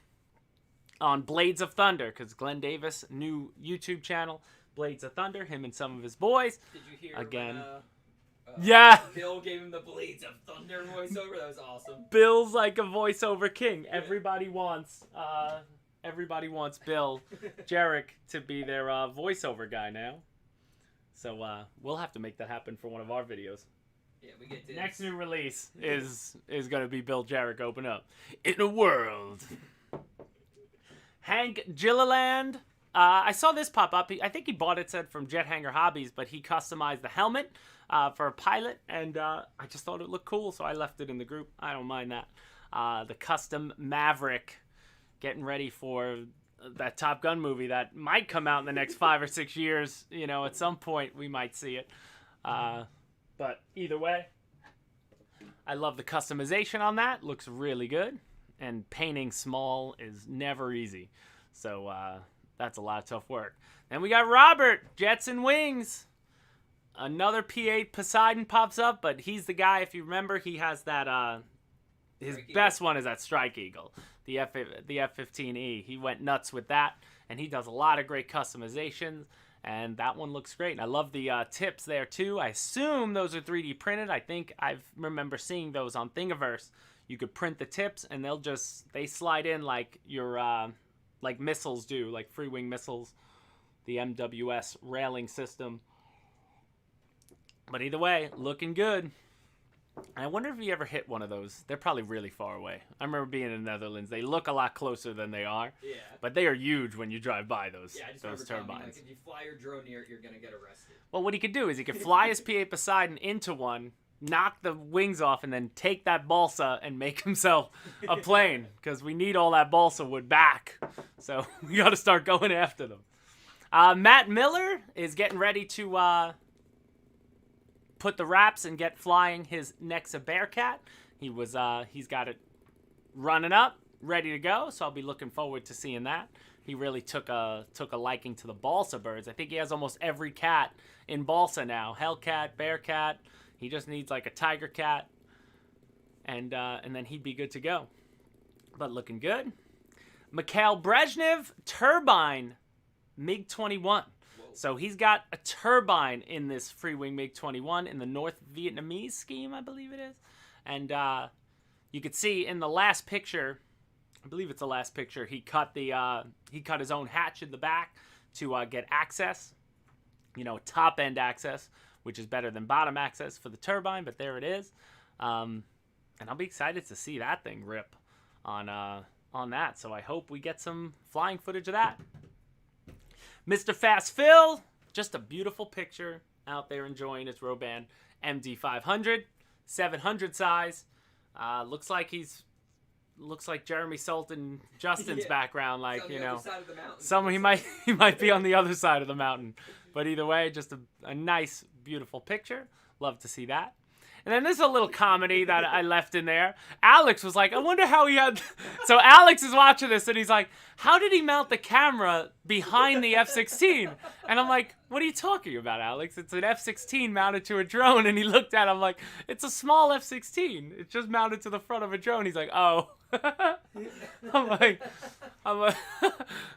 on Blades of Thunder, because Glenn Davis, new YouTube channel, Blades of Thunder, him and some of his boys. Did you hear again? When, Bill gave him the Blades of Thunder voiceover? That was awesome. Bill's like a voiceover king. Yeah. Everybody wants Bill Jarek to be their voiceover guy now. So we'll have to make that happen for one of our videos. Yeah, we get to Next new release is going to be Bill Jarek open up. In a world. Hank Gilliland. I saw this pop up. I think he bought it, said from Jet Hanger Hobbies, but he customized the helmet for a pilot, and I just thought it looked cool, so I left it in the group. I don't mind that. The custom Maverick, getting ready for that Top Gun movie that might come out in the next 5 or 6 years. You know, at some point we might see it. But either way, I love the customization on that. Looks really good. And painting small is never easy. So that's a lot of tough work. Then we got Robert, Jets and Wings. Another P8 Poseidon pops up, but he's the guy, if you remember, he has that, his best one is that Strike Eagle, the F-15E. He went nuts with that, and he does a lot of great customizations, and that one looks great. And I love the tips there, too. I assume those are 3D printed. I think I remember seeing those on Thingiverse. You could print the tips, and they slide in like your, like missiles do, like free wing missiles, the MWS railing system. But either way, looking good. And I wonder if you ever hit one of those. They're probably really far away. I remember being in the Netherlands. They look a lot closer than they are. Yeah. But they are huge when you drive by those, yeah, I just those remember turbines. Like, if you fly your drone near it, you're going to get arrested. Well, what he could do is he could fly his P-8 Poseidon into one, knock the wings off, and then take that balsa and make himself a plane. Because we need all that balsa wood back. So we got to start going after them. Matt Miller is getting ready to put the wraps and get flying his Nexa Bearcat. He's got it running up, ready to go. So I'll be looking forward to seeing that. He really took a liking to the balsa birds. I think he has almost every cat in balsa now. Hellcat, Bearcat. He just needs like a tiger cat, and then he'd be good to go. But looking good. Mikhail Brezhnev turbine MiG-21. So he's got a turbine in this free wing MiG-21 in the North Vietnamese scheme, I believe it is. And you could see in the last picture, I believe it's the last picture, he cut his own hatch in the back to get access, top end access, which is better than bottom access for the turbine. But there it is, and I'll be excited to see that thing rip on that. So I hope we get some flying footage of that. Mr. Fast Phil, just a beautiful picture out there enjoying his Roban MD500, 700 size. Looks like Jeremy Sultan, Justin's background, like someone he might be on the other side of the mountain. But either way, just a nice, beautiful picture. Love to see that. And then there's a little comedy that I left in there. Alex was like, I wonder how he had... So Alex is watching this, and he's like, how did he mount the camera behind the F-16? And I'm like, what are you talking about, Alex? It's an F-16 mounted to a drone. And he looked at it, I'm like, it's a small F-16. It's just mounted to the front of a drone. He's like, oh. I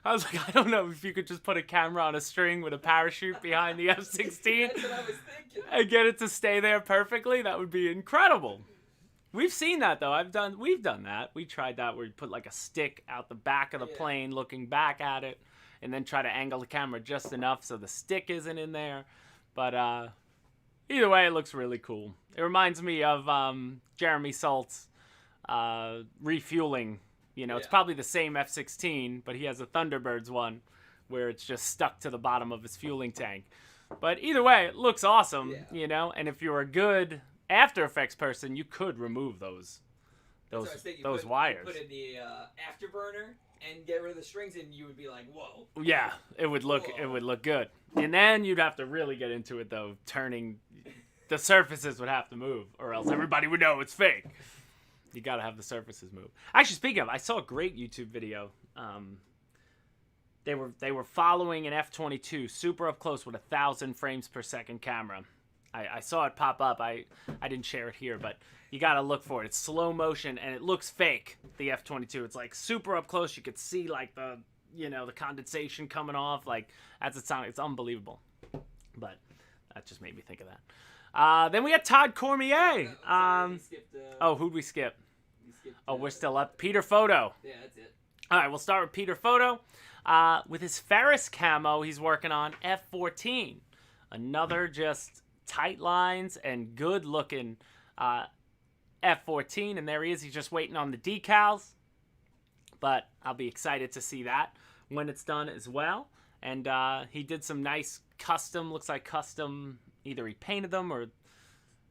was like, I don't know if you could just put a camera on a string with a parachute behind the F-16 That's what I was thinking. and get it to stay there perfectly. That would be incredible. We've seen that though. We've done that. We tried that where you put like a stick out the back of the plane looking back at it and then try to angle the camera just enough so the stick isn't in there. But either way, it looks really cool. It reminds me of Jeremy Salt's refueling. It's probably the same F-16, but he has a Thunderbirds one where it's just stuck to the bottom of his fueling tank. But either way, it looks awesome, and if you're a good After Effects person, you could remove those wires. Put in the afterburner and get rid of the strings, and you would be like, whoa. Yeah, it would look good. And then you'd have to really get into it though. The surfaces would have to move, or else everybody would know it's fake. You gotta have the surfaces move. Actually, speaking of, I saw a great YouTube video. They were following an F-22 super up close with 1,000 frames per second camera, I saw it pop up. I didn't share it here, but you got to look for it. It's slow motion, and it looks fake, the F-22. It's, like, super up close. You could see, like, the condensation coming off. Like, as it sounds, it's unbelievable. But that just made me think of that. Then we had Todd Cormier. Who'd we skip? We're still up. Peter Photo. Yeah, that's it. All right, we'll start with Peter Photo. With his Ferris camo, he's working on F-14. Another just tight lines and good-looking F-14. And there he is. He's just waiting on the decals. But I'll be excited to see that when it's done as well. And he did some nice custom, looks like custom, either he painted them or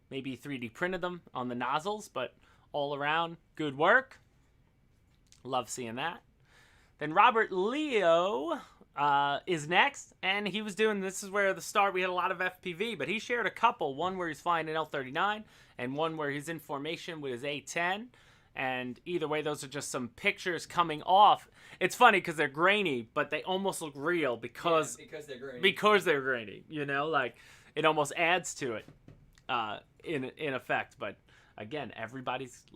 maybe 3D printed them on the nozzles. But all around, good work. Love seeing that. Then Robert Leo is next, and he was doing, this is where the start, we had a lot of FPV, but he shared a couple, one where he's flying an L-39, and one where he's in formation with his A-10, and either way, those are just some pictures coming off. It's funny because they're grainy, but they almost look real because they're grainy. Because they're grainy, like, it almost adds to it in effect, but again, a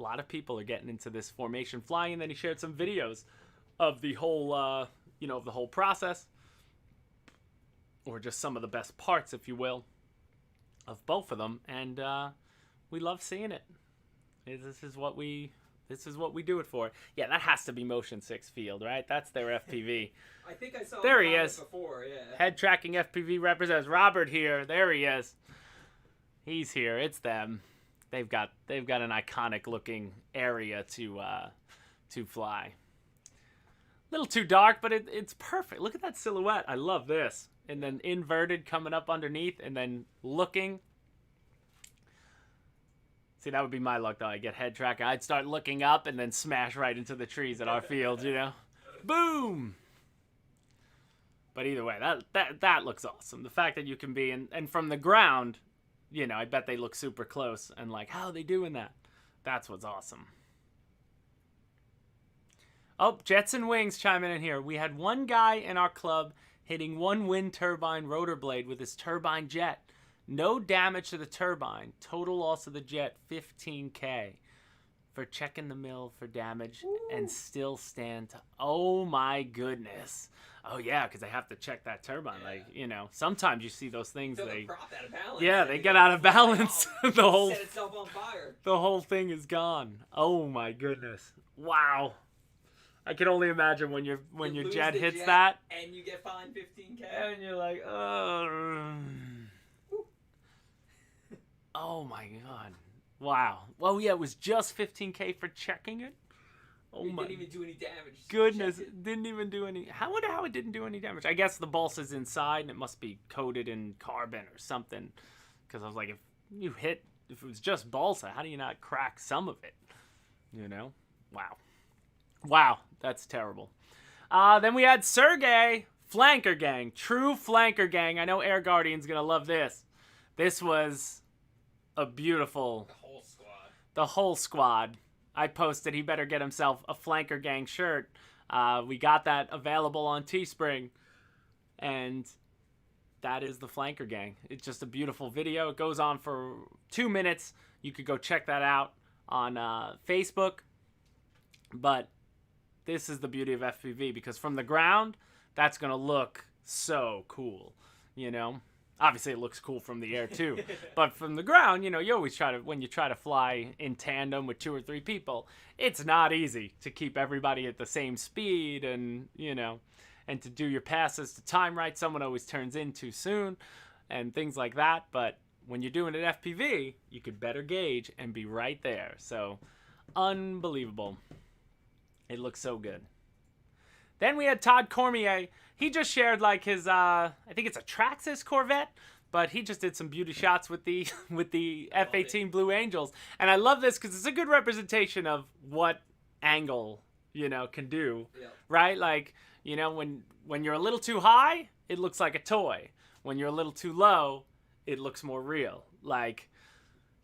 lot of people are getting into this formation flying, and then he shared some videos of the whole, of the whole process, or just some of the best parts, if you will, of both of them, and we love seeing it. This is what we do it for. Yeah, that has to be Motion 6 Field, right? That's their FPV. I think I saw there he is. Before, yeah. Head tracking FPV represents Robert here. There he is. He's here. It's them. They've got an iconic looking area to fly. A little too dark, but it's perfect. Look at that silhouette. I love this. And then inverted coming up underneath, and then looking. See, that would be my luck, though. I get head tracking. I'd start looking up and then smash right into the trees at our field, Boom! But either way, that looks awesome. The fact that you can be, and from the ground, I bet they look super close. And like, how are they doing that? That's what's awesome. Oh, Jets and Wings chiming in here. We had one guy in our club hitting one wind turbine rotor blade with his turbine jet. No damage to the turbine. Total loss of the jet, $15K. For checking the mill for damage. Ooh. And still stand to... Oh, my goodness. Oh, yeah, because they have to check that turbine. Yeah. Like, sometimes you see those things. They prop out of balance. Yeah, they get out of balance. Set itself on fire. The whole thing is gone. Oh, my goodness. Wow. I can only imagine when your jet hits that. And you get fined $15K. And you're like, oh. Oh, my God. Wow. Well, yeah, it was just $15K for checking it. Oh, my. It didn't even do any damage. Goodness, it didn't even do any. I wonder how it didn't do any damage. I guess the balsa's inside, and it must be coated in carbon or something. Because I was like, if it was just balsa, how do you not crack some of it? Wow, that's terrible. Then we had Sergey, Flanker Gang, true Flanker Gang. I know Air Guardian's going to love this. This was a beautiful... The whole squad. I posted he better get himself a Flanker Gang shirt. We got that available on Teespring. And that is the Flanker Gang. It's just a beautiful video. It goes on for 2 minutes. You could go check that out on Facebook. But this is the beauty of FPV, because from the ground, that's going to look so cool, Obviously, it looks cool from the air, too. But from the ground, you always when you try to fly in tandem with 2 or 3 people, it's not easy to keep everybody at the same speed and, and to do your passes to time right. Someone always turns in too soon and things like that. But when you're doing an FPV, you could better gauge and be right there. So, unbelievable. It looks so good. Then we had Todd Cormier. He just shared like his, I think it's a Traxxas Corvette, but he just did some beauty shots with the F-18 Blue Angels. And I love this because it's a good representation of what angle, can do, right? Like, when you're a little too high, it looks like a toy. When you're a little too low, it looks more real. Like,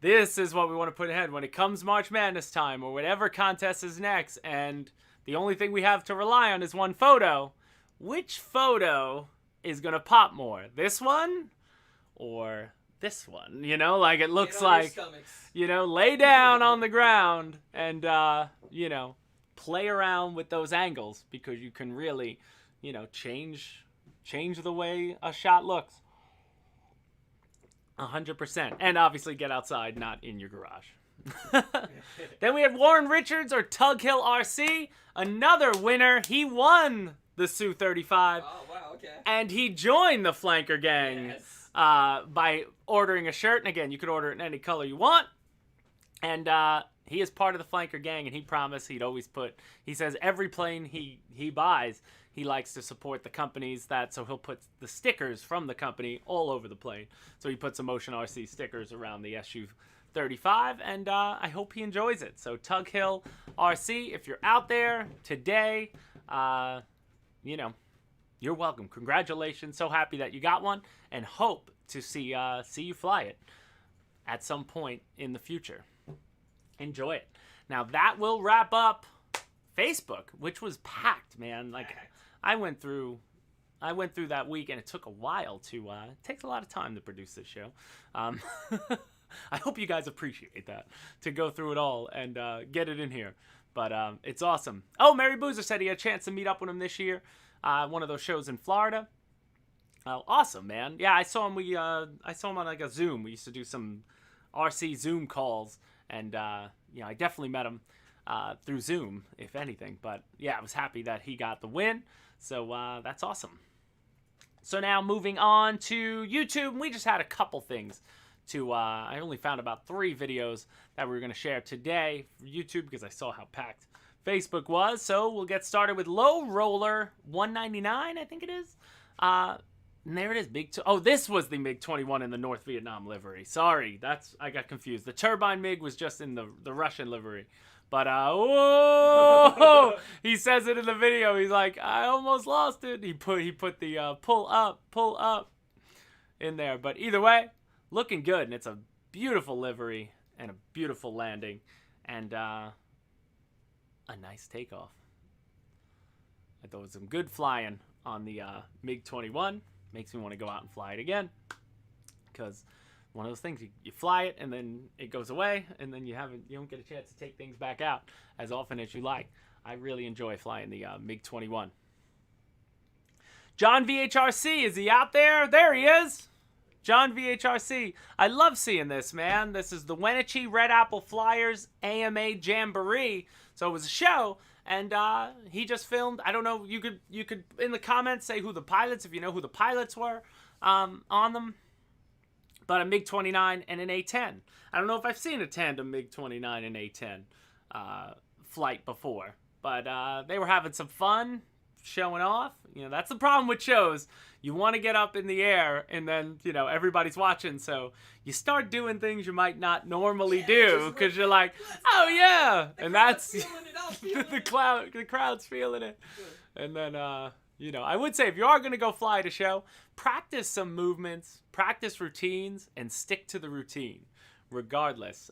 this is what we want to put ahead when it comes March Madness time or whatever contest is next, and the only thing we have to rely on is one photo. Which photo is going to pop more? This one or this one, you know, like it looks Get on your like, stomachs. you know, lay down on the ground and, you know, play around with those angles because you can really, you know, change the way a shot looks. 100%. And obviously get outside, not in your garage. Then we had Warren Richards or Tug Hill RC, another winner. He won the Sioux 35. Oh, wow, okay. And he joined the Flanker Gang Yes. by ordering a shirt. And again, you could order it in any color you want. And he is part of the Flanker Gang, and he promised he'd always he says every plane he buys, he likes to support the companies so he'll put the stickers from the company all over the plane. So he put some Motion RC stickers around the SU-35, and I hope he enjoys it. So Tug Hill RC, if you're out there today, you know, you're welcome. Congratulations. So happy that you got one, and hope to see you fly it at some point in the future. Enjoy it. Now that will wrap up Facebook, which was packed, man. Like I went through that week, and it took a while to. It takes a lot of time to produce this show. I hope you guys appreciate that, to go through it all and get it in here. But it's awesome. Oh, Mary Boozer said he had a chance to meet up with him this year. One of those shows in Florida. Oh, awesome, man. Yeah, I saw him. I saw him on like a Zoom. We used to do some RC Zoom calls, and you know, I definitely met him through Zoom, if anything. But yeah, I was happy that he got the win. So that's awesome. So now moving on to YouTube, we just had a couple things to. I only found about 3 videos that we were going to share today for YouTube because I saw how packed Facebook was. So we'll get started with Low Roller 199, I think it is. And there it is, oh, this was the MiG-21 in the North Vietnam livery. Sorry, I got confused. The turbine MiG was just in the Russian livery. But, whoa! He says it in the video. He's like, I almost lost it. He put the pull up in there. But either way, looking good. And it's a beautiful livery and a beautiful landing. And a nice takeoff. I thought it was some good flying on the MiG-21. Makes me want to go out and fly it again, because one of those things, you fly it and then it goes away, and then you don't get a chance to take things back out as often as you like. I really enjoy flying the MiG-21. John VHRC, is he out there? There he is. John VHRC. I love seeing this, man. This is the Wenatchee Red Apple Flyers AMA Jamboree. So it was a show. And he just filmed. I don't know. You could in the comments say who the pilots, if you know who the pilots were on them. But a MiG-29 and an A-10. I don't know if I've seen a tandem MiG-29 and A-10 flight before, but they were having some fun, showing off. You know, that's the problem with shows. You want to get up in the air, and then, you know, everybody's watching, so you start doing things you might not normally do, because you're like, oh yeah, and that's the crowd's feeling it. And then, you know, I would say if you are going to go fly at a show, practice some movements, practice routines, and stick to the routine. Regardless,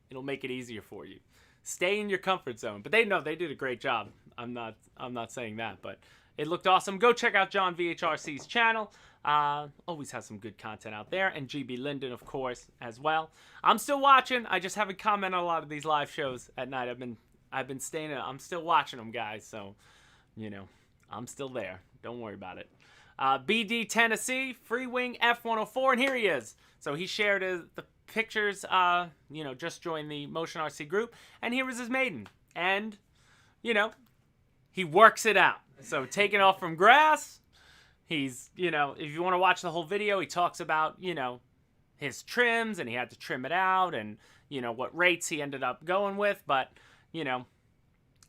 it'll make it easier for you. Stay in your comfort zone. But they did a great job. I'm not saying that, but it looked awesome. Go check out John VHRC's channel. Always has some good content out there. And GB Linden, of course, as well. I'm still watching. I just haven't commented on a lot of these live shows at night. I've been staying. I'm still watching them, guys. So, you know, I'm still there. Don't worry about it. BD Tennessee, Free Wing F-104, and here he is. So he shared the pictures, you know, just joined the Motion RC group, and here was his maiden. And, you know, he works it out. So taking off from grass, he's, you know, if you want to watch the whole video, he talks about, you know, his trims, and he had to trim it out, and, you know, what rates he ended up going with. But, you know,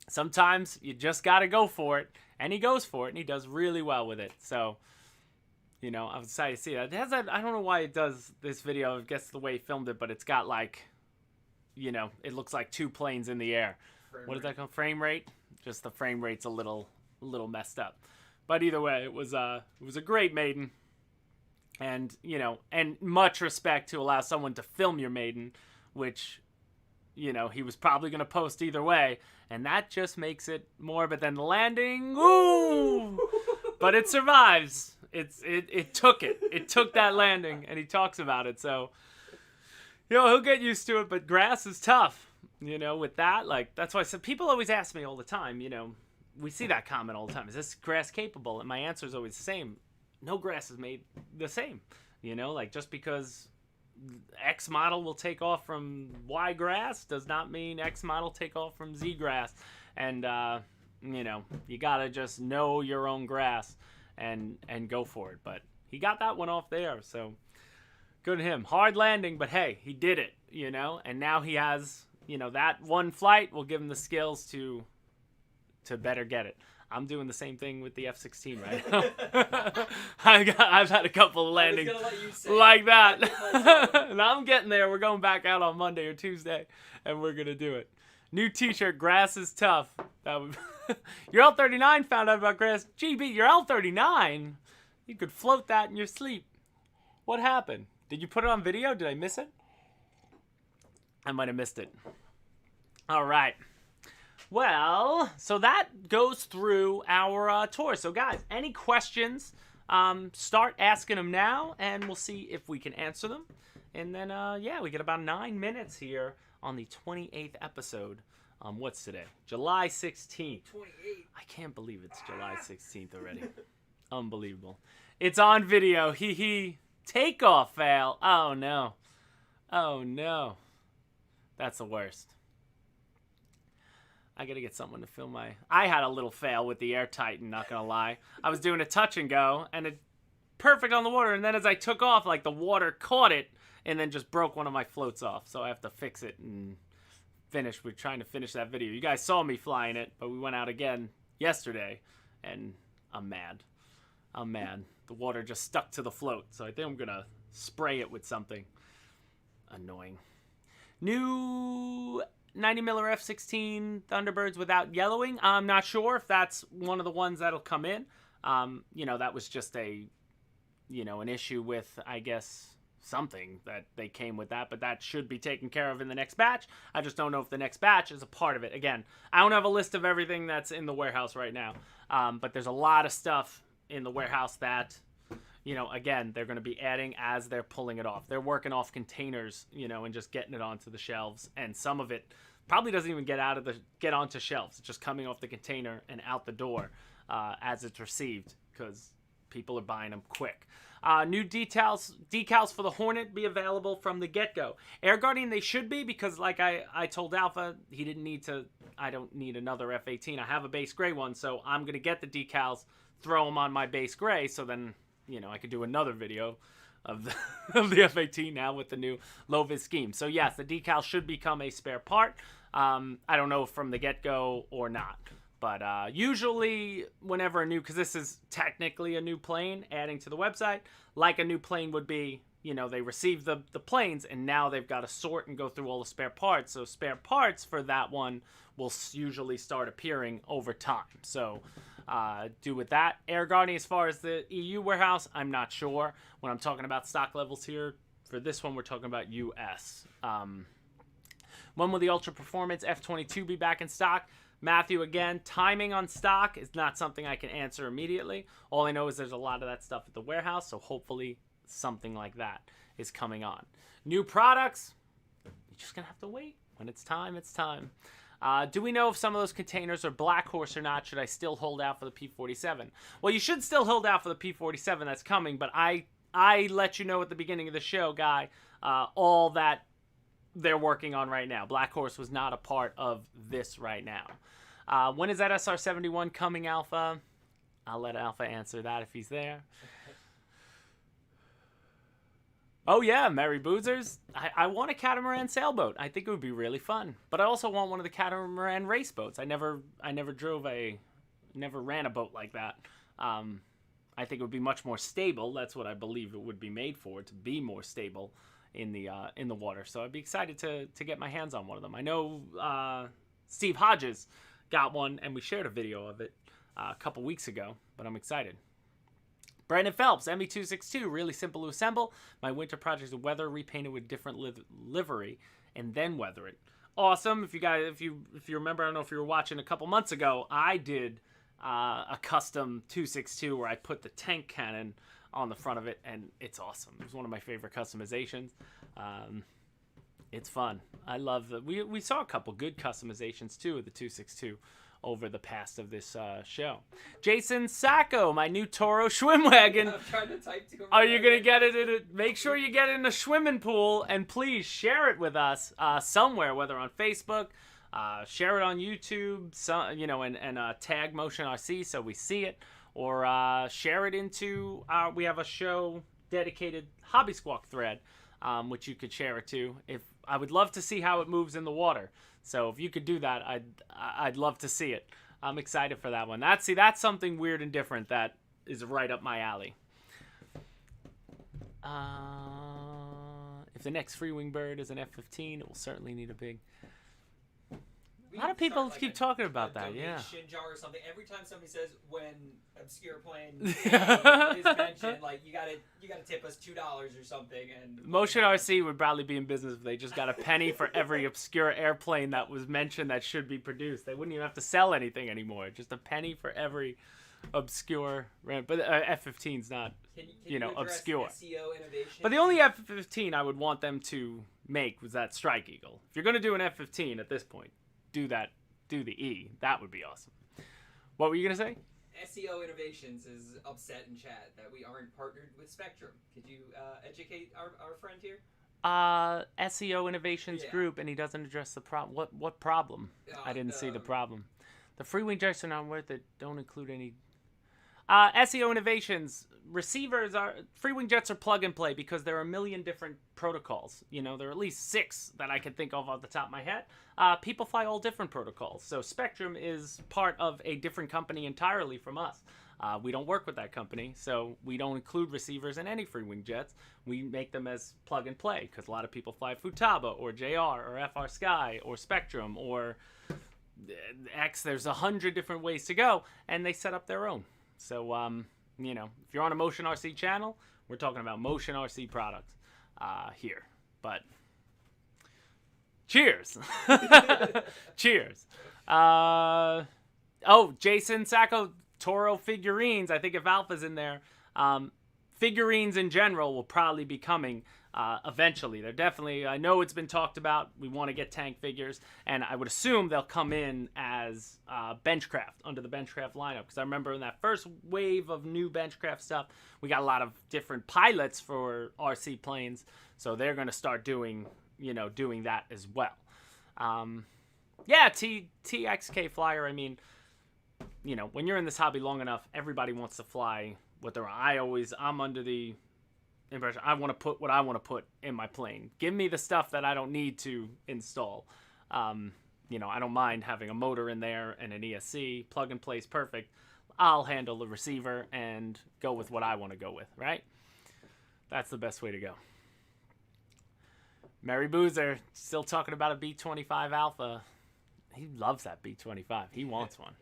sometimes you just got to go for it, and he goes for it, and he does really well with it. So, you know, I was excited to see that. It has that. I don't know why it does this video. I guess the way he filmed it, but it's got like, you know, it looks like 2 planes in the air. What is that called? Frame rate? Just the frame rate's a little messed up. But either way, it was a great maiden. And, you know, and much respect to allow someone to film your maiden, which, you know, he was probably going to post either way. And that just makes it more. But then the landing, ooh! but it survives. It took it. It took that landing, and he talks about it. So, he'll get used to it. But grass is tough. With that, like that's why I said people always ask me all the time. We see that comment all the time. Is this grass capable? And my answer is always the same. No grass is made the same. Like just because X model will take off from Y grass does not mean X model take off from Z grass. And, you gotta just know your own grass and go for it. But he got that one off there, so good to him. Hard landing, but hey, he did it, and now he has, that one flight will give him the skills to better get it. I'm doing the same thing with the F-16 right now. I've had a couple of landings like that. And I'm getting there. We're going back out on Monday or Tuesday, and we're going to do it. New t-shirt, grass is tough. Your L-39 found out about grass. GB, your L-39? You could float that in your sleep. What happened? Did you put it on video? Did I miss it? I might have missed it. All right. Well, so that goes through our tour. So, guys, any questions, start asking them now, and we'll see if we can answer them. And then, we get about 9 minutes here on the 28th episode. What's today? July 16th. 28. I can't believe it's July 16th already. Unbelievable. It's on video. Takeoff fail. Oh, no. Oh, no. That's the worst. I gotta get someone to film I had a little fail with the Air Titan, not gonna lie. I was doing a touch and go, and it perfect on the water, and then as I took off, like the water caught it, and then just broke one of my floats off. So I have to fix it and finish. We're trying to finish that video. You guys saw me flying it, but we went out again yesterday, and I'm mad. The water just stuck to the float, so I think I'm gonna spray it with something. Annoying. New 90 miller F-16 Thunderbirds without yellowing. I'm not sure if that's one of the ones that'll come in. That was just an issue with, I guess, something that they came with that, but that should be taken care of in the next batch. I just don't know if the next batch is a part of it. Again, I don't have a list of everything that's in the warehouse right now, but there's a lot of stuff in the warehouse that, again, they're going to be adding as they're pulling it off. They're working off containers, and just getting it onto the shelves, and some of it probably doesn't even get onto shelves. It's just coming off the container and out the door as it's received, because people are buying them quick. New decals for the Hornet be available from the get-go. Air Guardian, they should be, because like I told Alpha, I don't need another F-18. I have a base gray one, so I'm going to get the decals, throw them on my base gray, so then, I could do another video of the F-18 now with the new low-vis scheme. So yes, the decal should become a spare part. I don't know from the get-go or not. But usually whenever because this is technically a new plane adding to the website, like a new plane would be, they receive the planes, and now they've got to sort and go through all the spare parts. So spare parts for that one will usually start appearing over time. So do with that. Air Guardian, as far as the EU warehouse, I'm not sure. When I'm talking about stock levels here, for this one, we're talking about US. When will the Ultra Performance F-22 be back in stock? Matthew, again, timing on stock is not something I can answer immediately. All I know is there's a lot of that stuff at the warehouse, so hopefully something like that is coming on. New products, you're just going to have to wait. When it's time, it's time. Do we know if some of those containers are Black Horse or not? Should I still hold out for the P-47? Well, you should still hold out for the P-47 that's coming, but I let you know at the beginning of the show, Guy, all that they're working on right now. Black Horse was not a part of this right now. When is that SR-71 coming, Alpha? I'll let Alpha answer that if he's there. Oh yeah, Merry Boozers. I want a catamaran sailboat. I think it would be really fun. But I also want one of the catamaran race boats. I never ran a boat like that. I think it would be much more stable. That's what I believe it would be made for, to be more stable in the water. So I'd be excited to get my hands on one of them. I know Steve Hodges got one, and we shared a video of it a couple weeks ago, but I'm excited. Brandon Phelps, ME262, really simple to assemble. My winter project is weather repainted with different livery and then weather it. Awesome. If you remember, I don't know if you were watching a couple months ago, I did a custom 262 where I put the tank cannon on the front of it, and it's awesome. It was one of my favorite customizations. It's fun. I love the. We saw a couple good customizations too of the 262 over the past of this show. Jason Sacco, my new Toro Schwinn wagon. I'm trying to type to him. Are you gonna get it in make sure you get it in a swimming pool, and please share it with us somewhere, whether on Facebook, share it on YouTube, and tag Motion RC so we see it, or share it into we have a show dedicated Hobby Squawk thread, which you could share it to. If I would love to see how it moves in the water. So if you could do that, I'd love to see it. I'm excited for that one. That's something weird and different that is right up my alley. If the next free wing bird is an F-15, it will certainly need a big. A lot of people keep talking about that. Yeah. Donation jar or something. Every time somebody says when obscure plane is mentioned, like you gotta tip us $2 or something. And Motion RC would probably be in business if they just got a penny for every obscure airplane that was mentioned that should be produced. They wouldn't even have to sell anything anymore. Just a penny for every obscure. But F-15's not, can you obscure. SEO innovation? But the only F-15 I would want them to make was that Strike Eagle. If you're gonna do an F-15 at this point, do the E. That would be awesome. What were you gonna say? SEO Innovations is upset in chat that we aren't partnered with Spectrum. Could you educate our friend here? SEO Innovations Group, and he doesn't address the problem. What problem? I didn't see the problem. The free wing jets are not worth it. Don't include any. SEO Innovations receivers are free wing jets are plug and play because there are a million different protocols. There are at least 6 that I can think of off the top of my head. People fly all different protocols. So Spectrum is part of a different company entirely from us. We don't work with that company, so we don't include receivers in any free wing jets. We make them as plug and play because a lot of people fly Futaba or JR or FR Sky or Spectrum or X. There's 100 different ways to go, and they set up their own. So, if you're on a Motion RC channel, we're talking about Motion RC products here. But cheers. Cheers. Jason Sacco, Toro figurines. I think if Alpha's in there, figurines in general will probably be coming eventually. They're definitely, I know it's been talked about. We want to get tank figures, and I would assume they'll come in as Benchcraft, under the Benchcraft lineup, because I remember in that first wave of new Benchcraft stuff, we got a lot of different pilots for RC planes, so they're going to start doing that as well. TXK Flyer, I mean, when you're in this hobby long enough, everybody wants to fly what they're on. I'm under the impression I want to put what I want to put in my plane. Give me the stuff that I don't need to install. I don't mind having a motor in there and an ESC. Plug and play is perfect. I'll handle the receiver and go with what I want to go with, right? That's the best way to go. Mary Boozer, still talking about a B-25 Alpha. He loves that B-25. He wants one.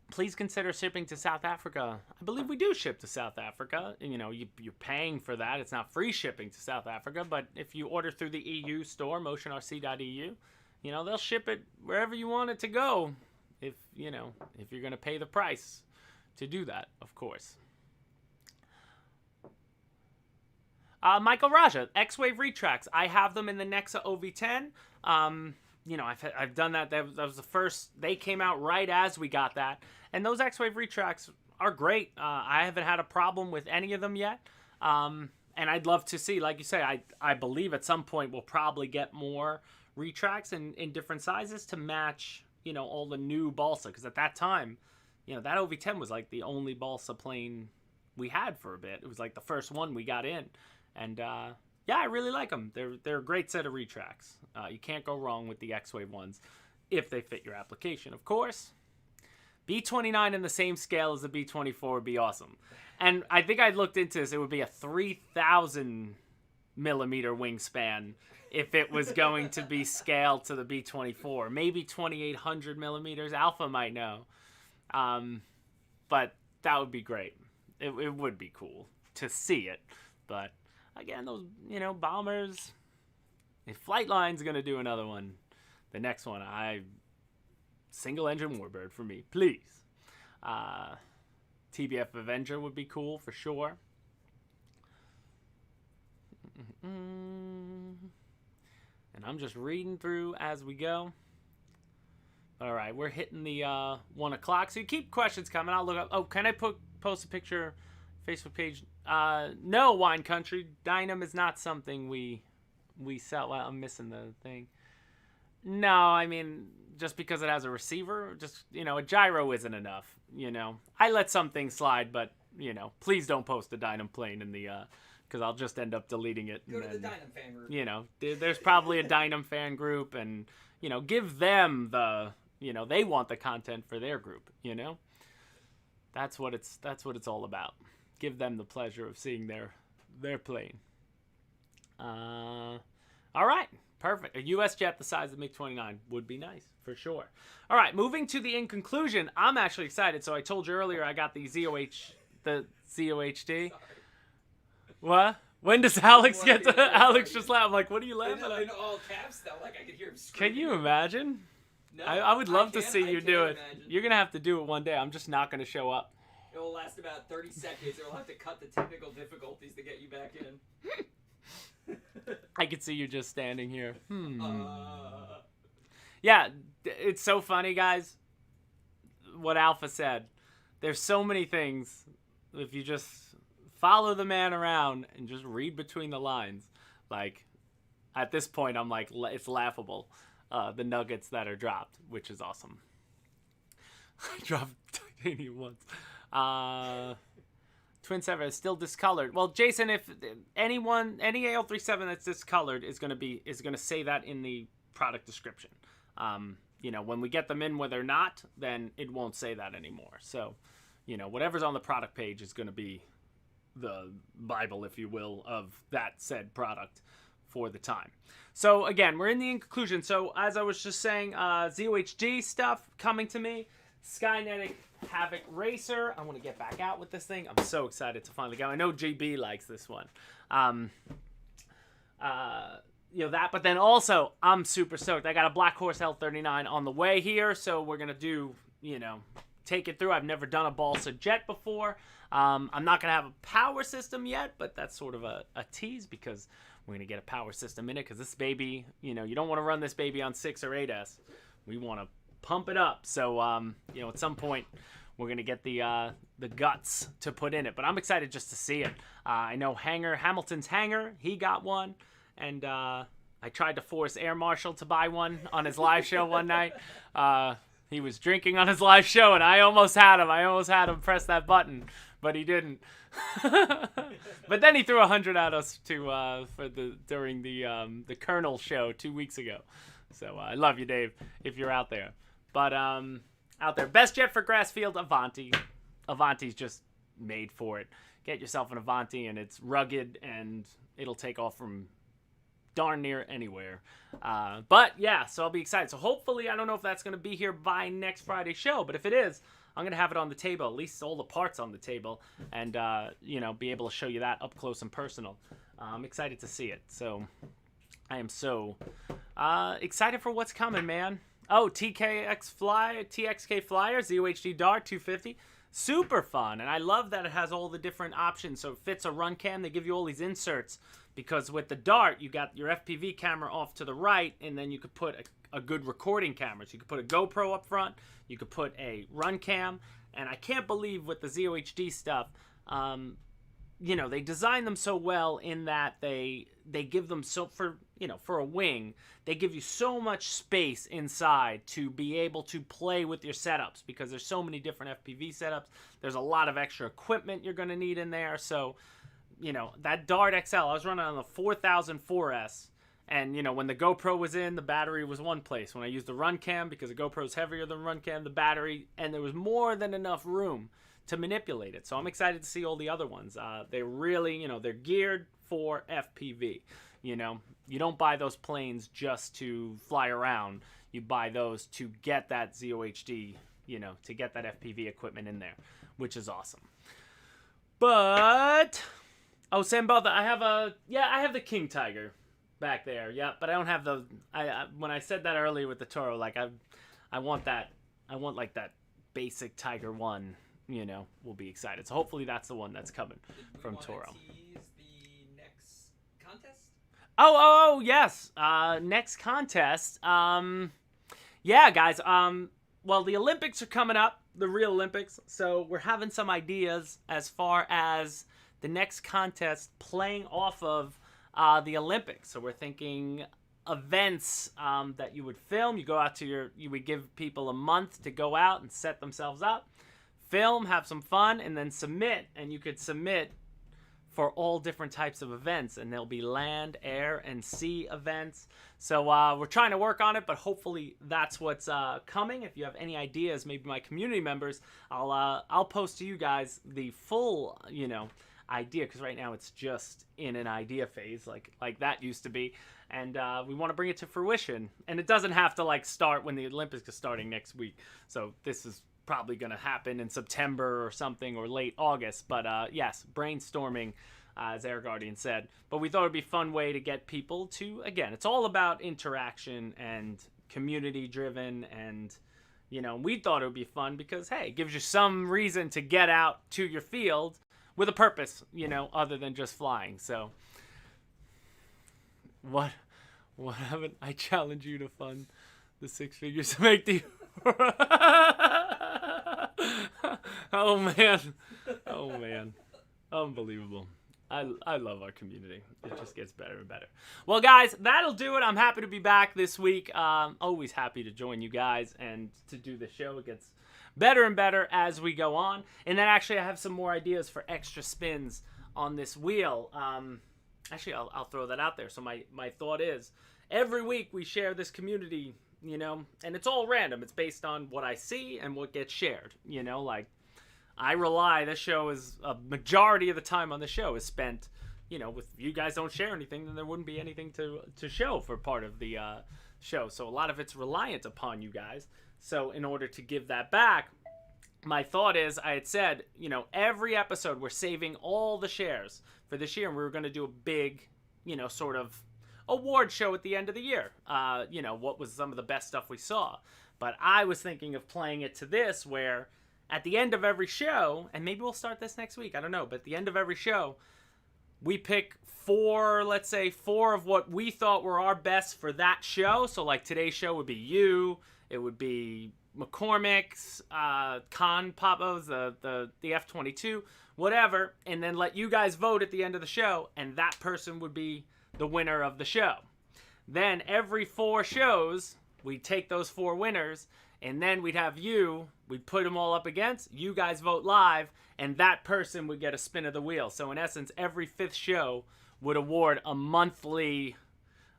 Please consider shipping to South Africa. I believe we do ship to South Africa. You're paying for that. It's not free shipping to South Africa, but if you order through the EU store, motionrc.eu, they'll ship it wherever you want it to go. If you're going to pay the price to do that, of course. Michael Raja, X-Wave retracts. I have them in the Nexa OV10. I've done that. That was the first. They came out right as we got that. And those X-Wave retracts are great. I haven't had a problem with any of them yet. And I'd love to see, like you say, I believe at some point we'll probably get more retracts in different sizes to match, all the new balsa. Because at that time, that OV10 was like the only balsa plane we had for a bit. It was like the first one we got in. And, I really like them. They're a great set of retracts. You can't go wrong with the X-Wave ones if they fit your application, of course. B-29 in the same scale as the B-24 would be awesome. And I think I looked into this. It would be a 3,000 millimeter wingspan if it was going to be scaled to the B-24. Maybe 2,800 millimeters. Alpha might know. But that would be great. It would be cool to see it. But again, those, bombers, if Flightline's going to do another one, the next one, single engine warbird for me, please. TBF Avenger would be cool for sure. And I'm just reading through as we go. All right, we're hitting the 1 o'clock. So you keep questions coming. I'll look up. Oh, can I post a picture? Facebook page? No, Wine Country. Dynam is not something we sell. Well, I'm missing the thing. No, I mean, just because it has a receiver, just, a gyro isn't enough, I let some things slide, but, please don't post a Dynam plane in the, because I'll just end up deleting it. Go to the Dynam fan group. There's probably a Dynam fan group, and, give them the, they want the content for their group, That's what it's all about. Give them the pleasure of seeing their plane. All right. Perfect. A U.S. jet the size of MiG-29 would be nice, for sure. All right, moving to the in conclusion, I'm actually excited. So I told you earlier I got the ZOHD. Sorry. What? When does Alex get to... Alex just laughed. I'm like, what are you laughing at? In all caps, though. Like, I could hear him screaming. Can you imagine? No, I would love to see you do it. Imagine. You're going to have to do it one day. I'm just not going to show up. It will last about 30 seconds. It will have to cut the technical difficulties to get you back in. I could see you just standing here. Yeah, it's so funny, guys. What Alpha said. There's so many things. If you just follow the man around and just read between the lines. Like, at this point, I'm like, it's laughable. The nuggets that are dropped, which is awesome. I dropped titanium once. Twin 7 is still discolored. Well, Jason, if any AL37 that's discolored is going to say that in the product description. When we get them in where they're not, then it won't say that anymore. So, whatever's on the product page is going to be the Bible, if you will, of that said product for the time. So again, we're in the conclusion. So as I was just saying, ZOHD stuff coming to me. Skynetic Havoc Racer. I want to get back out with this thing. I'm so excited to finally go. I know GB likes this one. That, but then also I'm super stoked. I got a Black Horse L39 on the way here, so we're gonna do, take it through. I've never done a balsa jet before. I'm not gonna have a power system yet, but that's sort of a tease because we're gonna get a power system in it. Because this baby, you don't want to run this baby on 6 or 8S. We want to pump it up. So, at some point, we're going to get the guts to put in it. But I'm excited just to see it. I know Hamilton's Hangar, he got one. And I tried to force Air Marshal to buy one on his live show one night. He was drinking on his live show, and I almost had him. I almost had him press that button, but he didn't. But then he threw 100 at us during the Colonel show 2 weeks ago. So I love you, Dave, if you're out there. But out there, best jet for grass field, Avanti. Avanti's just made for it. Get yourself an Avanti, and it's rugged, and it'll take off from darn near anywhere. But yeah, so I'll be excited. So hopefully, I don't know if that's going to be here by next Friday's show, but if it is, I'm going to have it on the table, at least all the parts on the table, and, be able to show you that up close and personal. I'm excited to see it. So I am so excited for what's coming, man. Oh, TXK Flyer, ZOHD Dart 250. Super fun, and I love that it has all the different options. So it fits a run cam. They give you all these inserts because with the Dart, you got your FPV camera off to the right, and then you could put a good recording camera. So you could put a GoPro up front. You could put a run cam, and I can't believe with the ZOHD stuff, they design them so well in that they give them for a wing, they give you so much space inside to be able to play with your setups because there's so many different FPV setups. There's a lot of extra equipment you're going to need in there. So, that Dart XL, I was running on the 4004S, and, when the GoPro was in, the battery was one place. When I used the run cam, because the GoPro's heavier than run cam, the battery, and there was more than enough room to manipulate it. So I'm excited to see all the other ones. They're really, they're geared for FPV. You don't buy those planes just to fly around. You buy those to get that ZOHD, to get that FPV equipment in there, which is awesome. But, Sam Botha, I have the King Tiger back there. Yeah, but I don't have when I said that earlier with the Toro, like I want that want like that basic Tiger one. We'll be excited. So hopefully that's the one that's coming from Toro. Tease the next contest? Oh, yes. Next contest. Yeah, guys. Well, the Olympics are coming up, the real Olympics. So we're having some ideas as far as the next contest playing off of the Olympics. So we're thinking events that you would film. You go out to you would give people a month to go out and set themselves up, film, have some fun, and then submit. And you could submit for all different types of events, and there'll be land, air, and sea events. So we're trying to work on it, but hopefully that's what's coming. If you have any ideas, maybe my community members, I'll post to you guys the full, idea, because right now it's just in an idea phase, like that used to be, and we want to bring it to fruition. And it doesn't have to start when the Olympics are starting next week. So this is probably going to happen in September or something, or late August. But yes, brainstorming, as Air Guardian said. But we thought it'd be a fun way to get people to, again, it's all about interaction and community driven. And, we thought it would be fun because, hey, it gives you some reason to get out to your field with a purpose, other than just flying. So what haven't I challenge you to fund the six figures to make the Oh man. Unbelievable. I love our community. It just gets better and better. Well, guys, that'll do it. I'm happy to be back this week. Always happy to join you guys and to do the show. It gets better and better as we go on. And then actually I have some more ideas for extra spins on this wheel. Actually, I'll throw that out there. So my thought is, every week we share this community, and it's all random. It's based on what I see and what gets shared, this show is a majority of the time on the show is spent, with you guys don't share anything, then there wouldn't be anything to show for part of the show. So a lot of it's reliant upon you guys. So in order to give that back, my thought is, I had said, every episode we're saving all the shares for this year, and we were going to do a big, sort of award show at the end of the year. What was some of the best stuff we saw. But I was thinking of playing it to this, where at the end of every show, and maybe we'll start this next week, I don't know, but at the end of every show, we pick four of what we thought were our best for that show. So like today's show would be you, it would be McCormick's, Con Papo's, the F-22, whatever, and then let you guys vote at the end of the show, and that person would be the winner of the show. Then every 4 shows, we'd take those 4 winners, and then we'd put them all up against, you guys vote live, and that person would get a spin of the wheel. So in essence, every 5th show would award a monthly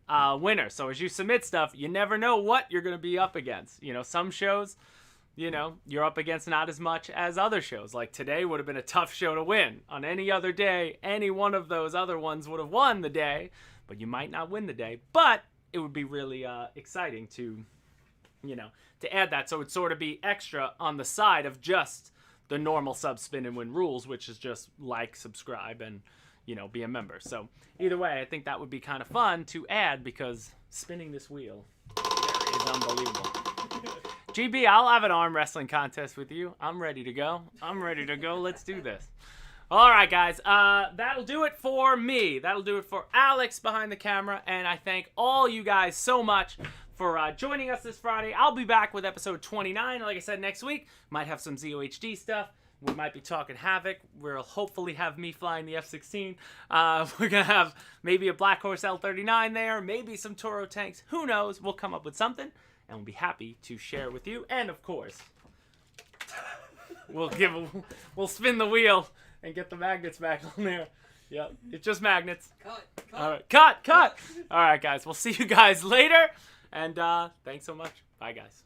winner. So as you submit stuff, you never know what you're going to be up against. Some shows, you're up against not as much as other shows. Like today would have been a tough show to win. On any other day, any one of those other ones would have won the day, but you might not win the day. But it would be really exciting to add that. So it'd sort of be extra on the side of just the normal sub spin and win rules, which is just like, subscribe, and be a member. So either way, I think that would be kind of fun to add, because spinning this wheel is unbelievable. GB, I'll have an arm wrestling contest with you. I'm ready to go. Let's do this. All right, guys. That'll do it for me. That'll do it for Alex behind the camera. And I thank all you guys so much for joining us this Friday. I'll be back with episode 29. Like I said, next week. Might have some ZOHD stuff. We might be talking Havoc. We'll hopefully have me flying the F-16. We're going to have maybe a Black Horse L-39 there. Maybe some Toro tanks. Who knows? We'll come up with something. And we'll be happy to share with you. And, of course, we'll spin the wheel and get the magnets back on there. Yep, it's just magnets. Cut. All right, cut. All right, guys. We'll see you guys later. And thanks so much. Bye, guys.